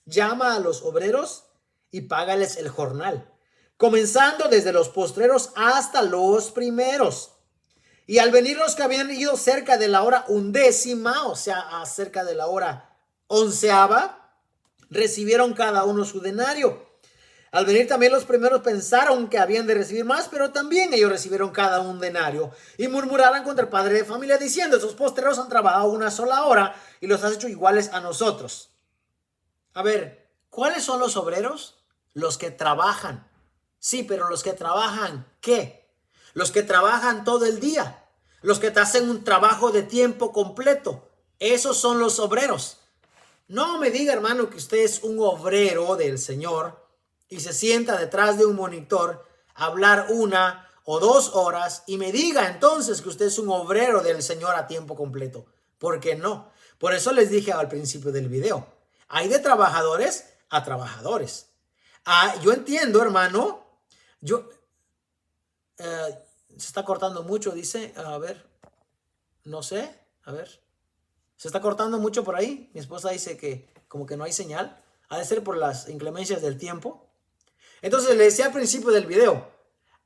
llama a los obreros y págales el jornal, comenzando desde los postreros hasta los primeros. Y al venir los que habían ido cerca de la hora 11ª, o sea, cerca de la hora 11ª, recibieron cada uno su denario. Al venir también los primeros pensaron que habían de recibir más, pero también ellos recibieron cada un denario. Y murmuraron contra el padre de familia diciendo, esos postreros han trabajado 1 sola hora y los has hecho iguales a nosotros. A ver, ¿cuáles son los obreros? Los que trabajan. Sí, pero los que trabajan, ¿qué? Los que trabajan todo el día. Los que te hacen un trabajo de tiempo completo. Esos son los obreros. No me diga, hermano, que usted es un obrero del Señor y se sienta detrás de un monitor a hablar 1 o 2 horas y me diga entonces que usted es un obrero del Señor a tiempo completo. ¿Por qué no? Por eso les dije al principio del video. Hay de trabajadores a trabajadores. Yo entiendo, hermano. Se está cortando mucho, dice. A ver. No sé. A ver. Se está cortando mucho por ahí. Mi esposa dice que como que no hay señal. Ha de ser por las inclemencias del tiempo. Entonces le decía al principio del video.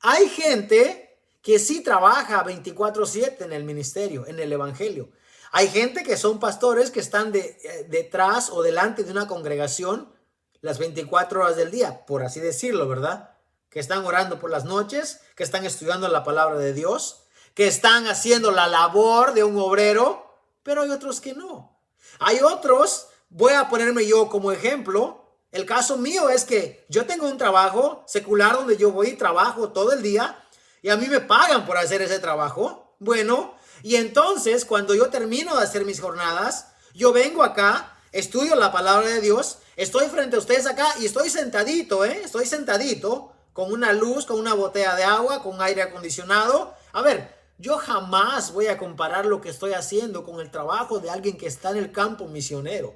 Hay gente que sí trabaja 24/7 en el ministerio, en el evangelio. Hay gente que son pastores que están detrás o delante de una congregación las 24 horas del día, por así decirlo, ¿verdad? Que están orando por las noches, que están estudiando la palabra de Dios, que están haciendo la labor de un obrero, pero hay otros que no. Hay otros, voy a ponerme yo como ejemplo. El caso mío es que yo tengo un trabajo secular donde yo voy y trabajo todo el día y a mí me pagan por hacer ese trabajo. Bueno, y entonces cuando yo termino de hacer mis jornadas, yo vengo acá, estudio la palabra de Dios, estoy frente a ustedes acá y estoy sentadito, estoy sentadito con una luz, con una botella de agua, con aire acondicionado. A ver, yo jamás voy a comparar lo que estoy haciendo con el trabajo de alguien que está en el campo misionero.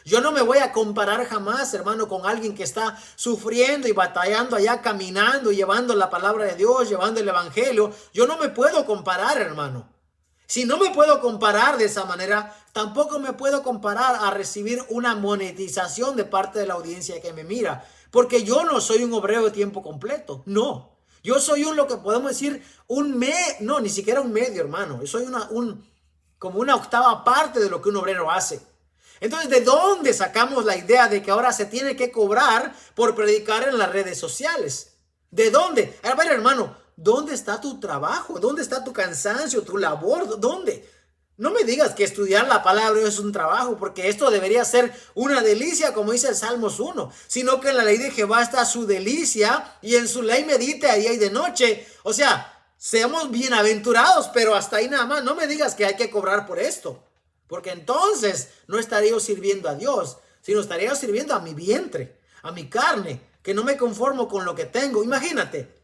Yo no me voy a comparar jamás, hermano, con alguien que está sufriendo y batallando allá, caminando, llevando la palabra de Dios, llevando el evangelio. Yo no me puedo comparar, hermano. Si no me puedo comparar de esa manera, tampoco me puedo comparar a recibir una monetización de parte de la audiencia que me mira. Porque yo no soy un obrero de tiempo completo. No. Yo soy lo que podemos decir, no, ni siquiera un medio, hermano. Yo soy como una 8ª parte de lo que un obrero hace. Entonces, ¿de dónde sacamos la idea de que ahora se tiene que cobrar por predicar en las redes sociales? ¿De dónde? A ver, hermano, ¿dónde está tu trabajo? ¿Dónde está tu cansancio, tu labor? ¿Dónde? No me digas que estudiar la palabra es un trabajo, porque esto debería ser una delicia, como dice el Salmos 1, sino que en la ley de Jehová está su delicia y en su ley medite a día y de noche. O sea, seamos bienaventurados, pero hasta ahí nada más. No me digas que hay que cobrar por esto. Porque entonces no estaría yo sirviendo a Dios, sino estaría yo sirviendo a mi vientre, a mi carne, que no me conformo con lo que tengo. Imagínate,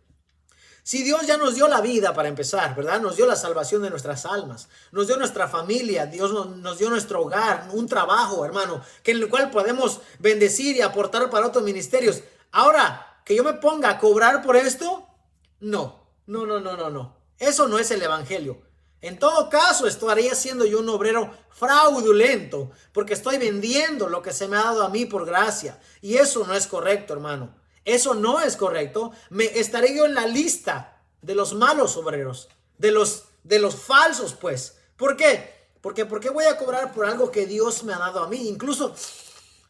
si Dios ya nos dio la vida para empezar, ¿verdad? Nos dio la salvación de nuestras almas, nos dio nuestra familia, Dios nos dio nuestro hogar, un trabajo, hermano, que en el cual podemos bendecir y aportar para otros ministerios. Ahora, que yo me ponga a cobrar por esto, no. Eso no es el evangelio. En todo caso, estaría siendo yo un obrero fraudulento porque estoy vendiendo lo que se me ha dado a mí por gracia. Y eso no es correcto, hermano. Eso no es correcto. Estaré yo en la lista de los malos obreros, de los falsos, pues. ¿Por qué? Porque ¿por qué voy a cobrar por algo que Dios me ha dado a mí? Incluso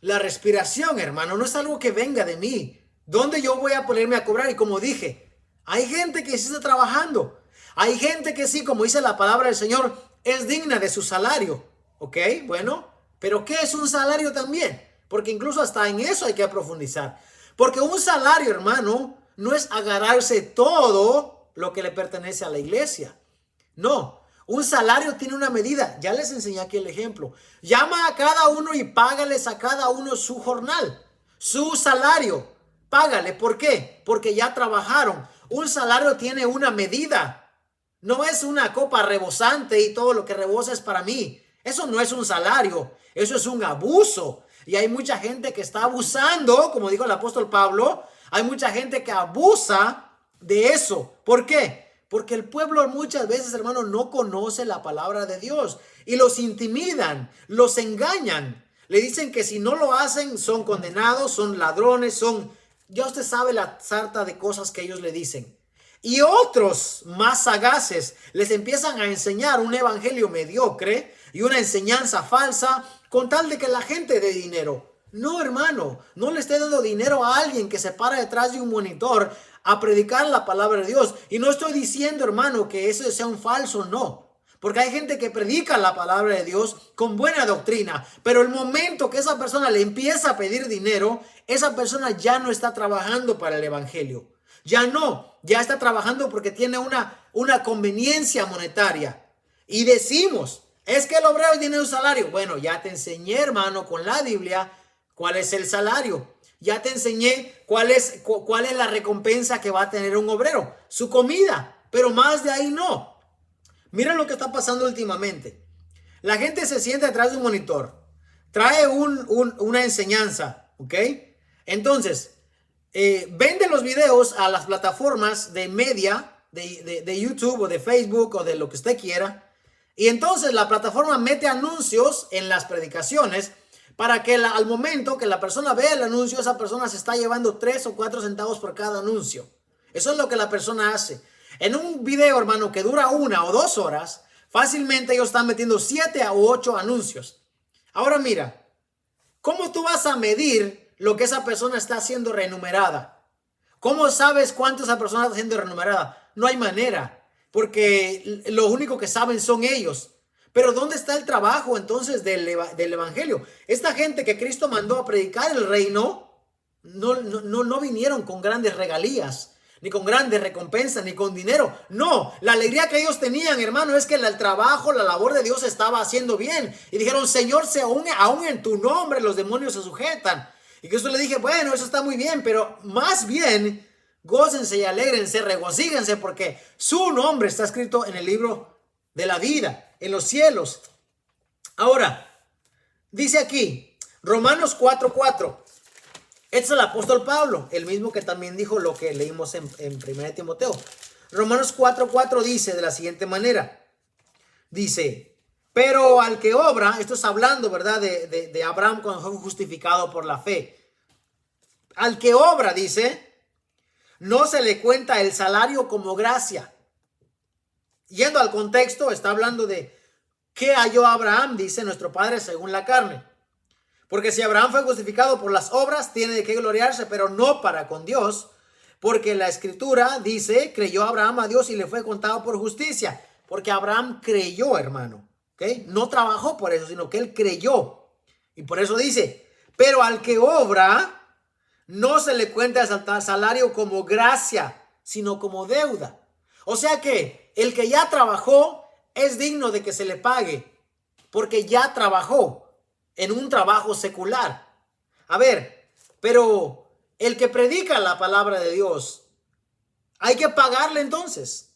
la respiración, hermano, no es algo que venga de mí. ¿Dónde yo voy a ponerme a cobrar? Y como dije, hay gente que sí está trabajando. Hay gente que sí, como dice la palabra del Señor, es digna de su salario. ¿Ok? Bueno, pero ¿qué es un salario también? Porque incluso hasta en eso hay que profundizar. Porque un salario, hermano, no es agarrarse todo lo que le pertenece a la iglesia. No, un salario tiene una medida. Ya les enseñé aquí el ejemplo. Llama a cada uno y págales a cada uno su jornal, su salario. Págale. ¿Por qué? Porque ya trabajaron. Un salario tiene una medida. No es una copa rebosante y todo lo que rebosa es para mí. Eso no es un salario. Eso es un abuso. Y hay mucha gente que está abusando, como dijo el apóstol Pablo. Hay mucha gente que abusa de eso. ¿Por qué? Porque el pueblo muchas veces, hermano, no conoce la palabra de Dios y los intimidan, los engañan. Le dicen que si no lo hacen son condenados, son ladrones, ya usted sabe la sarta de cosas que ellos le dicen. Y otros más sagaces les empiezan a enseñar un evangelio mediocre y una enseñanza falsa con tal de que la gente dé dinero. No, hermano, no le esté dando dinero a alguien que se para detrás de un monitor a predicar la palabra de Dios. Y no estoy diciendo, hermano, que eso sea un falso, no. Porque hay gente que predica la palabra de Dios con buena doctrina, pero el momento que esa persona le empieza a pedir dinero, esa persona ya no está trabajando para el evangelio. Ya está trabajando porque tiene una conveniencia monetaria. Y decimos, es que el obrero tiene un salario. Bueno, ya te enseñé, hermano, con la Biblia, cuál es el salario. Ya te enseñé cuál es la recompensa que va a tener un obrero. Su comida, pero más de ahí no. Miren lo que está pasando últimamente. La gente se sienta detrás de un monitor. Trae una enseñanza, ¿ok? Entonces, vende los videos a las plataformas de media, de YouTube o de Facebook o de lo que usted quiera. Y entonces la plataforma mete anuncios en las predicaciones para que al momento que la persona vea el anuncio, esa persona se está llevando 3 o 4 centavos por cada anuncio. Eso es lo que la persona hace. En un video, hermano, que dura 1 o 2 horas, fácilmente ellos están metiendo 7 o 8 anuncios. Ahora mira, ¿cómo tú vas a medir lo que esa persona está haciendo remunerada? ¿Cómo sabes cuánto esa persona está haciendo remunerada? No hay manera, porque lo único que saben son ellos. Pero ¿dónde está el trabajo entonces del evangelio? Esta gente que Cristo mandó a predicar el reino no vinieron con grandes regalías, ni con grandes recompensas, ni con dinero. No, la alegría que ellos tenían, hermano, es que el trabajo, la labor de Dios estaba haciendo bien. Y dijeron, Señor, aún en tu nombre los demonios se sujetan. Y Cristo le dije, bueno, eso está muy bien, pero más bien gócense y alégrense, regocíguense, porque su nombre está escrito en el libro de la vida, en los cielos. Ahora, dice aquí, Romanos 4:4. Este es el apóstol Pablo, el mismo que también dijo lo que leímos en 1 Timoteo. Romanos 4:4 dice de la siguiente manera. Dice, pero al que obra, esto es hablando, ¿verdad? De Abraham cuando fue justificado por la fe. Al que obra, dice, no se le cuenta el salario como gracia. Yendo al contexto, está hablando de qué halló Abraham, dice nuestro padre según la carne. Porque si Abraham fue justificado por las obras, tiene de qué gloriarse, pero no para con Dios. Porque la escritura dice, creyó Abraham a Dios y le fue contado por justicia. Porque Abraham creyó, hermano. ¿Okay? No trabajó por eso, sino que él creyó. Y por eso dice, pero al que obra, no se le cuenta el salario como gracia, sino como deuda. O sea que el que ya trabajó es digno de que se le pague, porque ya trabajó en un trabajo secular. A ver, pero el que predica la palabra de Dios, hay que pagarle entonces.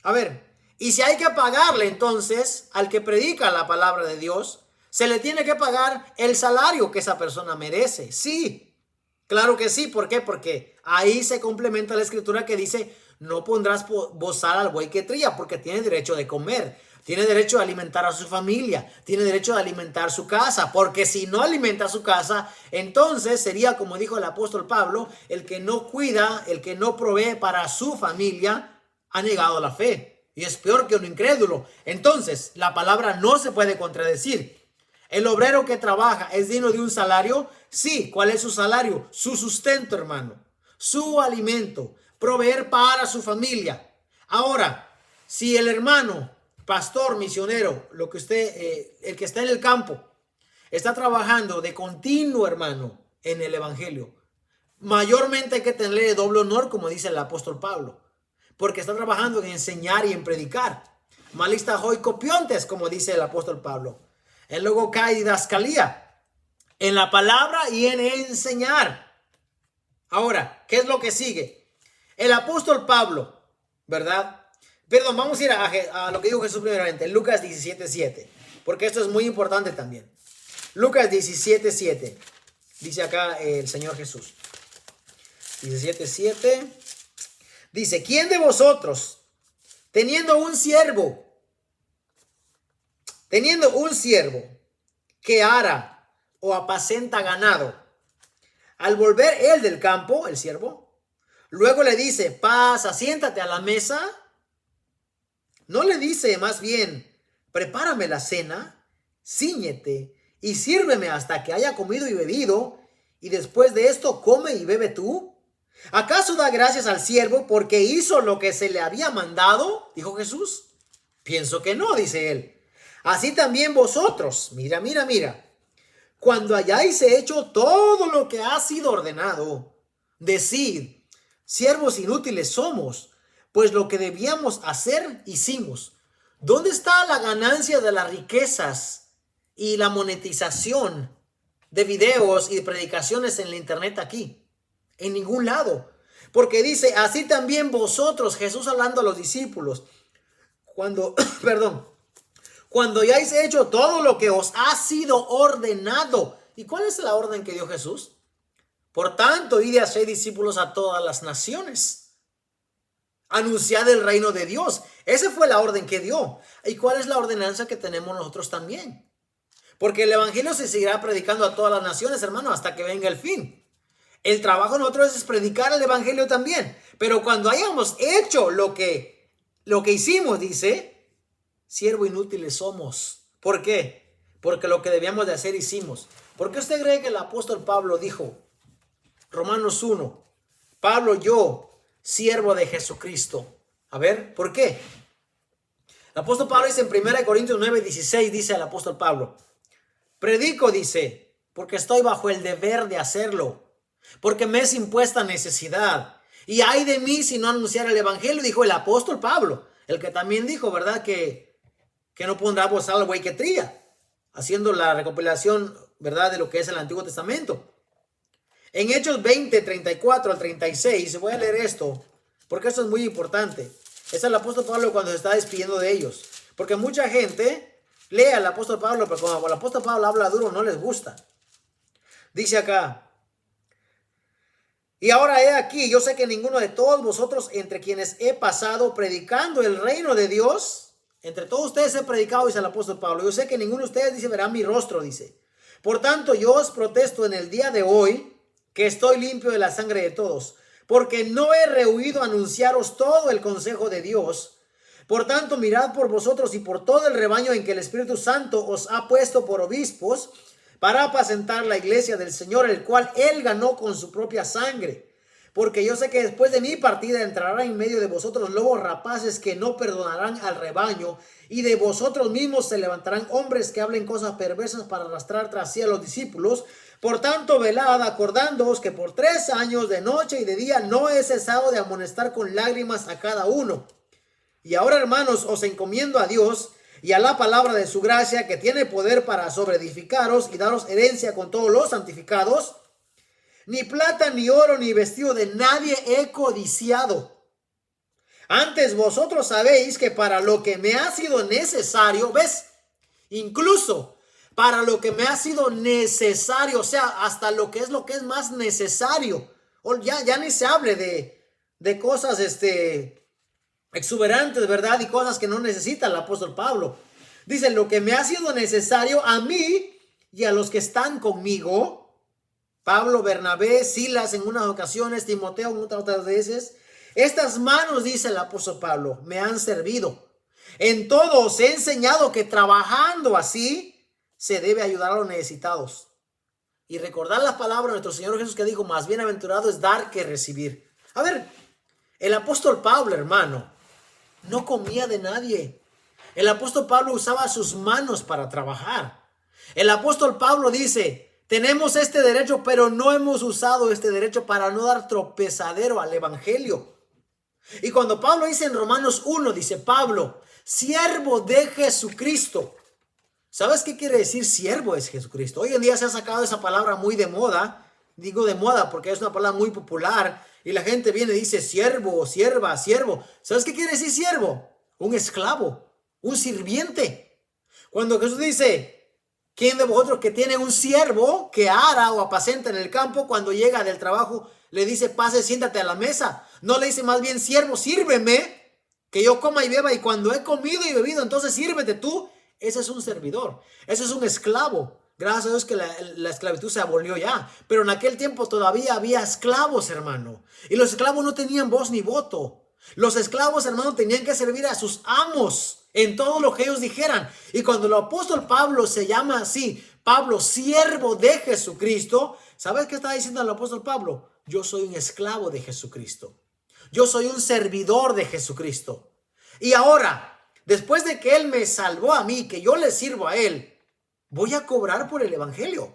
A ver, y si hay que pagarle entonces al que predica la palabra de Dios, se le tiene que pagar el salario que esa persona merece. Sí, claro que sí. ¿Por qué? Porque ahí se complementa la escritura que dice, no pondrás bozal al buey que trilla, porque tiene derecho de comer. Tiene derecho de alimentar a su familia, tiene derecho de alimentar su casa, porque si no alimenta su casa, entonces sería, como dijo el apóstol Pablo, el que no cuida, el que no provee para su familia, ha negado la fe y es peor que un incrédulo. Entonces, la palabra no se puede contradecir. ¿El obrero que trabaja es digno de un salario? Sí. ¿Cuál es su salario? Su sustento, hermano. Su alimento. Proveer para su familia. Ahora, si el hermano, pastor, misionero, lo que usted, el que está en el campo, está trabajando de continuo, hermano, en el evangelio, mayormente hay que tenerle doble honor, como dice el apóstol Pablo, porque está trabajando en enseñar y en predicar. Malista hoy copiontes, como dice el apóstol Pablo. Él luego cae didascalía en la palabra y en enseñar. Ahora, ¿qué es lo que sigue? El apóstol Pablo, ¿verdad? Perdón, vamos a ir a lo que dijo Jesús primeramente, Lucas 17:7, porque esto es muy importante también. Lucas 17:7, dice acá el Señor Jesús. 17:7, dice, ¿quién de vosotros, teniendo un siervo que ara o apacenta ganado, al volver él del campo, el siervo, luego le dice, pasa, siéntate a la mesa? No le dice más bien, prepárame la cena, cíñete y sírveme hasta que haya comido y bebido, y después de esto come y bebe tú. ¿Acaso da gracias al siervo porque hizo lo que se le había mandado? Dijo Jesús. Pienso que no, dice él. Así también vosotros, mira, cuando hayáis hecho todo lo que ha sido ordenado, decid, siervos inútiles somos, pues lo que debíamos hacer hicimos. ¿Dónde está la ganancia de las riquezas y la monetización de videos y de predicaciones en la internet aquí? En ningún lado. Porque dice, así también vosotros, Jesús hablando a los discípulos, cuando hayáis hecho todo lo que os ha sido ordenado. ¿Y cuál es la orden que dio Jesús? Por tanto, id y haced discípulos a todas las naciones. Anunciad el reino de Dios. Esa fue la orden que dio. ¿Y cuál es la ordenanza que tenemos nosotros también? Porque el evangelio se seguirá predicando a todas las naciones, hermano, hasta que venga el fin. El trabajo de nosotros es predicar el evangelio también. Pero cuando hayamos hecho lo que hicimos, dice, siervo inútiles somos. ¿Por qué? Porque lo que debíamos de hacer hicimos. ¿Por qué usted cree que el apóstol Pablo dijo, Romanos 1, Pablo, yo, siervo de Jesucristo? A ver, ¿por qué? El apóstol Pablo dice en 1 Corintios 9:16, dice el apóstol Pablo, predico, dice, porque estoy bajo el deber de hacerlo, porque me es impuesta necesidad. Y ay de mí si no anunciara el evangelio, dijo el apóstol Pablo, el que también dijo, ¿verdad? Que no pondrá bozal al buey que trilla, haciendo la recopilación, ¿verdad? De lo que es el Antiguo Testamento. En Hechos 20:34 al 36, voy a leer esto, porque esto es muy importante. Es el apóstol Pablo cuando se está despidiendo de ellos. Porque mucha gente lee al apóstol Pablo, pero como el apóstol Pablo habla duro, no les gusta. Dice acá, y ahora he aquí, yo sé que ninguno de todos vosotros entre quienes he pasado predicando el reino de Dios, entre todos ustedes he predicado, dice el apóstol Pablo, yo sé que ninguno de ustedes, dice, verá mi rostro, dice. Por tanto, yo os protesto en el día de hoy que estoy limpio de la sangre de todos, porque no he rehuido anunciaros todo el consejo de Dios. Por tanto, mirad por vosotros y por todo el rebaño en que el Espíritu Santo os ha puesto por obispos, para apacentar la iglesia del Señor, el cual él ganó con su propia sangre. Porque yo sé que después de mi partida entrarán en medio de vosotros lobos rapaces que no perdonarán al rebaño, y de vosotros mismos se levantarán hombres que hablen cosas perversas para arrastrar tras sí a los discípulos. Por tanto, velad, acordándoos que por 3 años de noche y de día no he cesado de amonestar con lágrimas a cada uno. Y ahora, hermanos, os encomiendo a Dios y a la palabra de su gracia, que tiene poder para sobreedificaros y daros herencia con todos los santificados. Ni plata, ni oro, ni vestido de nadie he codiciado. Antes vosotros sabéis que para lo que me ha sido necesario, ¿ves? Incluso para lo que me ha sido necesario, o sea, hasta lo que es más necesario. O ya ni se hable de cosas exuberantes, ¿verdad? Y cosas que no necesita el apóstol Pablo. Dice, lo que me ha sido necesario a mí y a los que están conmigo, Pablo, Bernabé, Silas en unas ocasiones, Timoteo en otras veces, estas manos, dice el apóstol Pablo, me han servido. En todo os he enseñado que trabajando así, se debe ayudar a los necesitados. Y recordar las palabras de nuestro Señor Jesús que dijo, más bienaventurado es dar que recibir. A ver, el apóstol Pablo, hermano, no comía de nadie. El apóstol Pablo usaba sus manos para trabajar. El apóstol Pablo dice, tenemos este derecho, pero no hemos usado este derecho para no dar tropezadero al evangelio. Y cuando Pablo dice en Romanos 1, dice Pablo, siervo de Jesucristo. ¿Sabes qué quiere decir siervo es Jesucristo? Hoy en día se ha sacado esa palabra muy de moda. Digo de moda porque es una palabra muy popular. Y la gente viene y dice siervo, sierva, siervo. ¿Sabes qué quiere decir siervo? Un esclavo, un sirviente. Cuando Jesús dice, ¿quién de vosotros que tiene un siervo que ara o apacenta en el campo, cuando llega del trabajo le dice, pase, siéntate a la mesa? No le dice más bien, siervo, sírveme, que yo coma y beba, y cuando he comido y bebido, entonces sírvete tú. Ese es un servidor, ese es un esclavo. Gracias a Dios que la esclavitud se abolió ya. Pero en aquel tiempo todavía había esclavos, hermano. Y los esclavos no tenían voz ni voto. Los esclavos, hermano, tenían que servir a sus amos en todo lo que ellos dijeran. Y cuando el apóstol Pablo se llama así, Pablo, siervo de Jesucristo, ¿sabes qué está diciendo el apóstol Pablo? Yo soy un esclavo de Jesucristo. Yo soy un servidor de Jesucristo. Y ahora, después de que Él me salvó a mí, que yo le sirvo a Él, voy a cobrar por el evangelio.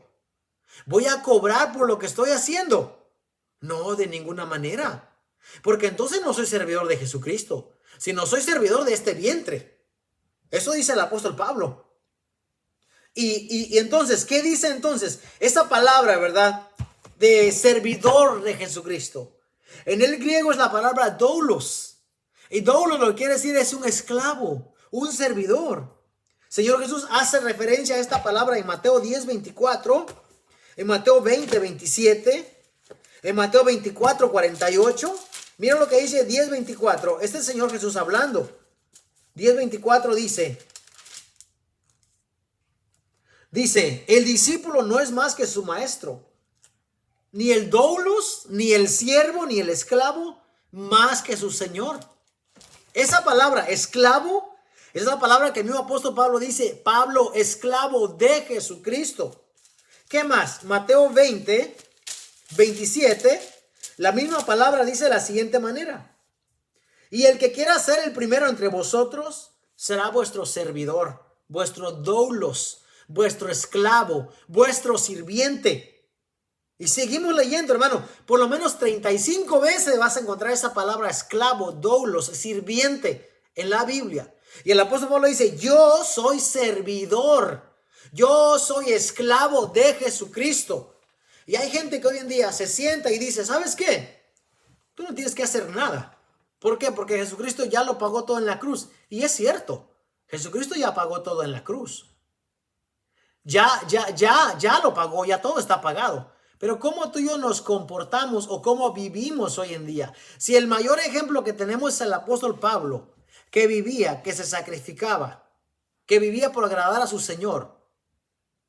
Voy a cobrar por lo que estoy haciendo. No, de ninguna manera. Porque entonces no soy servidor de Jesucristo, sino soy servidor de este vientre. Eso dice el apóstol Pablo. Y entonces, ¿qué dice entonces? Esa palabra, ¿verdad? De servidor de Jesucristo. En el griego es la palabra doulos. Y doulos lo que quiere decir es un esclavo, un servidor. Señor Jesús hace referencia a esta palabra en Mateo 10:24, en Mateo 20:27, en Mateo 24:48. Mira lo que dice 10:24. Este es el Señor Jesús hablando. 10:24 dice, el discípulo no es más que su maestro, ni el doulos, ni el siervo, ni el esclavo, más que su Señor. Esa palabra, esclavo, es la palabra que el mismo apóstol Pablo dice, Pablo, esclavo de Jesucristo. ¿Qué más? Mateo 20:27, la misma palabra dice de la siguiente manera. Y el que quiera ser el primero entre vosotros será vuestro servidor, vuestro doulos, vuestro esclavo, vuestro sirviente. Y seguimos leyendo, hermano. Por lo menos 35 veces vas a encontrar esa palabra esclavo, doulos, sirviente en la Biblia. Y el apóstol Pablo dice, yo soy servidor, yo soy esclavo de Jesucristo. Y hay gente que hoy en día se sienta y dice, ¿sabes qué? Tú no tienes que hacer nada. ¿Por qué? Porque Jesucristo ya lo pagó todo en la cruz. Y es cierto, Jesucristo ya pagó todo en la cruz. Ya lo pagó, ya todo está pagado. Pero ¿cómo tú y yo nos comportamos o cómo vivimos hoy en día? Si el mayor ejemplo que tenemos es el apóstol Pablo, que vivía, que se sacrificaba, que vivía por agradar a su Señor.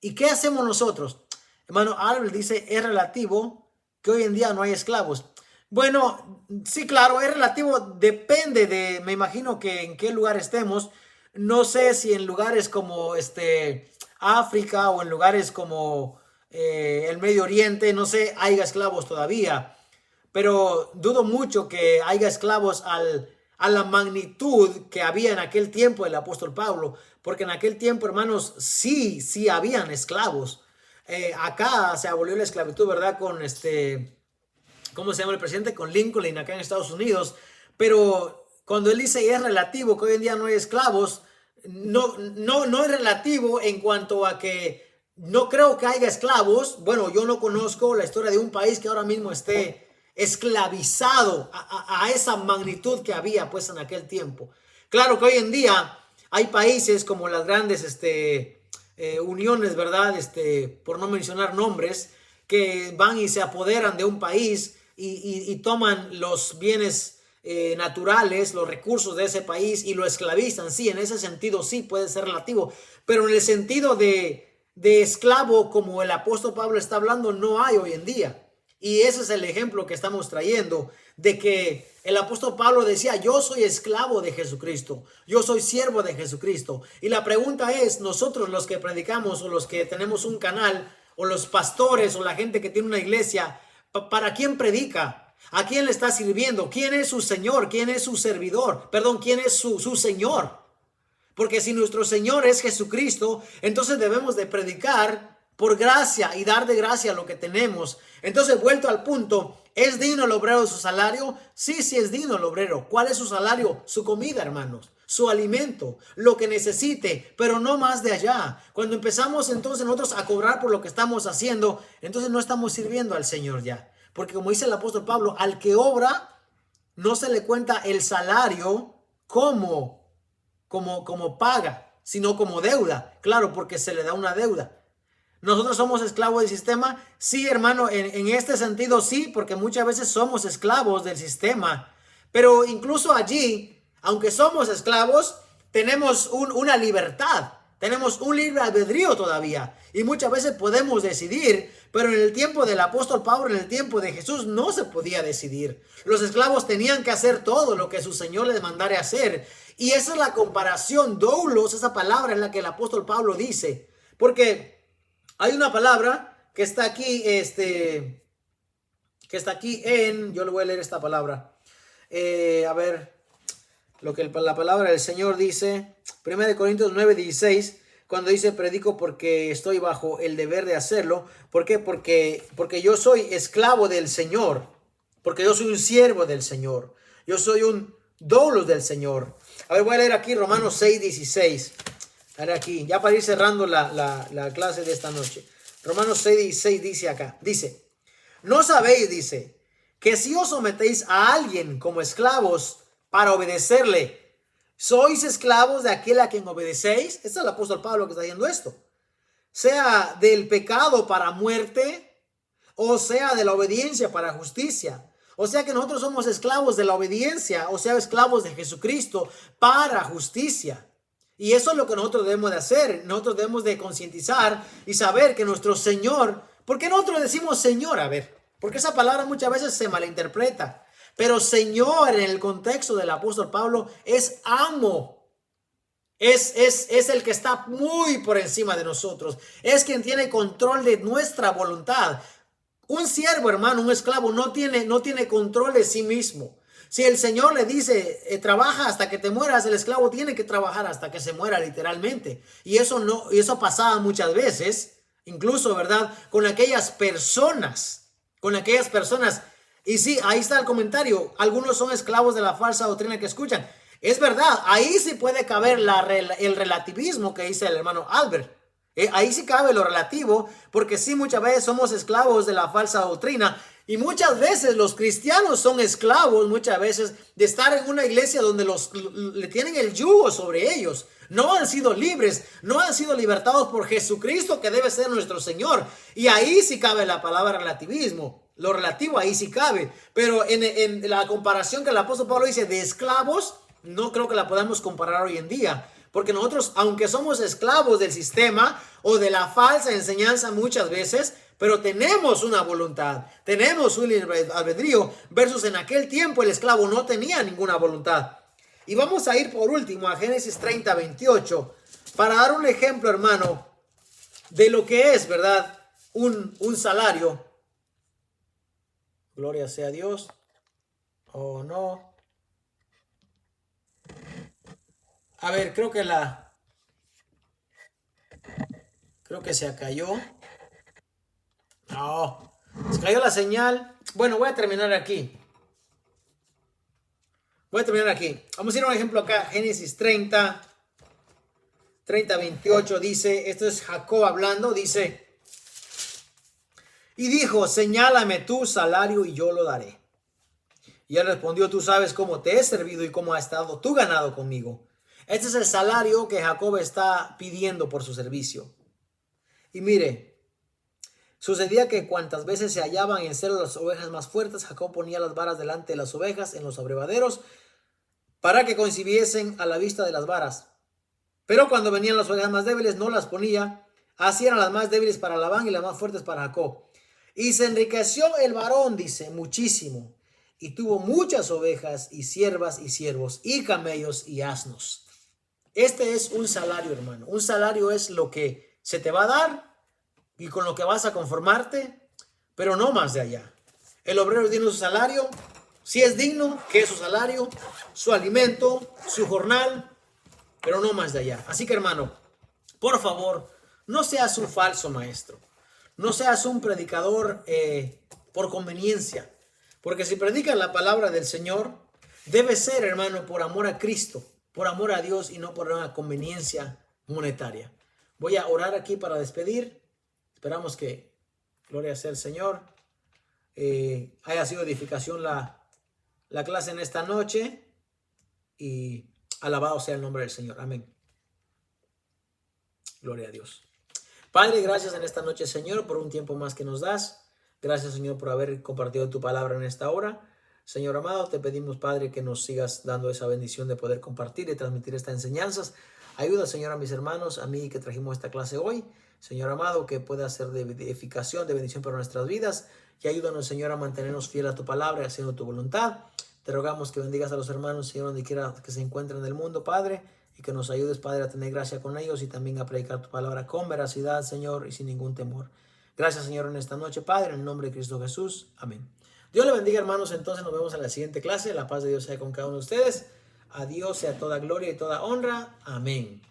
¿Y qué hacemos nosotros? Hermano Albert dice, es relativo que hoy en día no hay esclavos. Bueno, sí, claro, es relativo, depende de, me imagino que en qué lugar estemos. No sé si en lugares como África o en lugares como el Medio Oriente, no sé, haya esclavos todavía, pero dudo mucho que haya esclavos a la magnitud que había en aquel tiempo el apóstol Pablo, porque en aquel tiempo, hermanos, sí habían esclavos. Acá se abolió la esclavitud, ¿verdad? Con ¿cómo se llama el presidente? Con Lincoln acá en Estados Unidos, pero cuando él dice es relativo que hoy en día no hay esclavos, no es relativo en cuanto a que no creo que haya esclavos. Bueno, yo no conozco la historia de un país que ahora mismo esté esclavizado a esa magnitud que había pues en aquel tiempo. Claro que hoy en día hay países como las grandes uniones, ¿verdad? Por no mencionar nombres, que van y se apoderan de un país y toman los bienes naturales, los recursos de ese país y lo esclavizan. Sí, en ese sentido sí puede ser relativo, pero en el sentido de esclavo como el apóstol Pablo está hablando no hay hoy en día. Y ese es el ejemplo que estamos trayendo de que el apóstol Pablo decía, yo soy esclavo de Jesucristo, yo soy siervo de Jesucristo. Y la pregunta es, nosotros los que predicamos o los que tenemos un canal o los pastores o la gente que tiene una iglesia, ¿para quién predica? ¿A quién le está sirviendo? ¿Quién es su Señor? ¿Quién es su servidor? Perdón, ¿quién es su Señor? Porque si nuestro Señor es Jesucristo, entonces debemos de predicar por gracia y dar de gracia lo que tenemos. Entonces, vuelto al punto, ¿es digno el obrero de su salario? Sí, sí es digno el obrero. ¿Cuál es su salario? Su comida, hermanos, su alimento, lo que necesite, pero no más de allá. Cuando empezamos entonces nosotros a cobrar por lo que estamos haciendo, entonces no estamos sirviendo al Señor ya. Porque como dice el apóstol Pablo, al que obra no se le cuenta el salario como paga, sino como deuda. Claro, porque se le da una deuda. ¿Nosotros somos esclavos del sistema? Sí, hermano, en este sentido sí, porque muchas veces somos esclavos del sistema. Pero incluso allí, aunque somos esclavos, tenemos una libertad. Tenemos un libre albedrío todavía. Y muchas veces podemos decidir, pero en el tiempo del apóstol Pablo, en el tiempo de Jesús, no se podía decidir. Los esclavos tenían que hacer todo lo que su Señor les mandara hacer. Y esa es la comparación, doulos, esa palabra en la que el apóstol Pablo dice. Porque hay una palabra que está aquí, yo le voy a leer esta palabra. A ver, la palabra del Señor dice, 1 Corintios 9:16, cuando dice, predico porque estoy bajo el deber de hacerlo. ¿Por qué? Porque yo soy esclavo del Señor, porque yo soy un siervo del Señor, yo soy un doulos del Señor. A ver, voy a leer aquí Romanos 6:16. A ver aquí, ya para ir cerrando la clase de esta noche. Romanos 6:16 dice acá, dice, ¿no sabéis, dice, que si os sometéis a alguien como esclavos para obedecerle, sois esclavos de aquel a quien obedecéis? Este es el apóstol Pablo que está diciendo esto. Sea del pecado para muerte, o sea de la obediencia para justicia. O sea que nosotros somos esclavos de la obediencia, o sea, esclavos de Jesucristo para justicia. Y eso es lo que nosotros debemos de hacer. Nosotros debemos de concientizar y saber que nuestro Señor, ¿por qué nosotros decimos Señor? A ver, porque esa palabra muchas veces se malinterpreta. Pero Señor en el contexto del apóstol Pablo es amo. Es el que está muy por encima de nosotros. Es quien tiene control de nuestra voluntad. Un siervo, hermano, un esclavo no tiene control de sí mismo. Si el Señor le dice, trabaja hasta que te mueras, el esclavo tiene que trabajar hasta que se muera literalmente. Y eso pasaba muchas veces, incluso, ¿verdad? Con aquellas personas. Y sí, ahí está el comentario. Algunos son esclavos de la falsa doctrina que escuchan. Es verdad, ahí sí puede caber el relativismo que dice el hermano Albert. Ahí sí cabe lo relativo, porque sí, muchas veces somos esclavos de la falsa doctrina. Y muchas veces los cristianos son esclavos, muchas veces, de estar en una iglesia donde le tienen el yugo sobre ellos. No han sido libres, no han sido libertados por Jesucristo, que debe ser nuestro Señor. Y ahí sí cabe la palabra relativismo. Lo relativo ahí sí cabe. Pero en la comparación que el apóstol Pablo dice de esclavos, no creo que la podamos comparar hoy en día. Porque nosotros, aunque somos esclavos del sistema o de la falsa enseñanza muchas veces, pero tenemos una voluntad, tenemos un libre albedrío, versus en aquel tiempo el esclavo no tenía ninguna voluntad. Y vamos a ir por último a Génesis 30:28 para dar un ejemplo, hermano, de lo que es, ¿verdad? Un salario. Gloria sea a Dios. Oh, no. A ver, creo que se cayó. No, se cayó la señal. Bueno, voy a terminar aquí. Vamos a ir a un ejemplo acá. Génesis 30:28 dice, esto es Jacob hablando, dice, y dijo, señálame tu salario y yo lo daré. Y él respondió, tú sabes cómo te he servido y cómo ha estado tu ganado conmigo. Este es el salario que Jacob está pidiendo por su servicio. Y mire, sucedía que cuantas veces se hallaban en celo las ovejas más fuertes, Jacob ponía las varas delante de las ovejas en los abrevaderos para que coincidiesen a la vista de las varas. Pero cuando venían las ovejas más débiles, no las ponía. Así eran las más débiles para Labán y las más fuertes para Jacob. Y se enriqueció el varón, dice, muchísimo, y tuvo muchas ovejas y siervas y siervos y camellos y asnos. Este es un salario, hermano. Un salario es lo que se te va a dar y con lo que vas a conformarte, pero no más de allá. El obrero tiene su salario, si es digno, que es su salario, su alimento, su jornal, pero no más de allá. Así que, hermano, por favor, no seas un falso maestro. No seas un predicador por conveniencia. Porque si predicas la palabra del Señor, debe ser, hermano, por amor a Cristo, por amor a Dios y no por una conveniencia monetaria. Voy a orar aquí para despedir. Esperamos que, gloria sea el Señor, haya sido edificación la clase en esta noche. Y alabado sea el nombre del Señor. Amén. Gloria a Dios. Padre, gracias en esta noche, Señor, por un tiempo más que nos das. Gracias, Señor, por haber compartido tu palabra en esta hora. Señor amado, te pedimos, Padre, que nos sigas dando esa bendición de poder compartir y transmitir estas enseñanzas. Ayuda, Señor, a mis hermanos, a mí que trajimos esta clase hoy. Señor amado, que pueda ser de edificación, de bendición para nuestras vidas. Y ayúdanos, Señor, a mantenernos fieles a tu palabra y haciendo tu voluntad. Te rogamos que bendigas a los hermanos, Señor, donde quiera que se encuentren en el mundo, Padre. Y que nos ayudes, Padre, a tener gracia con ellos y también a predicar tu palabra con veracidad, Señor, y sin ningún temor. Gracias, Señor, en esta noche, Padre, en el nombre de Cristo Jesús. Amén. Dios le bendiga, hermanos. Entonces nos vemos en la siguiente clase. La paz de Dios sea con cada uno de ustedes. A Dios sea toda gloria y toda honra. Amén.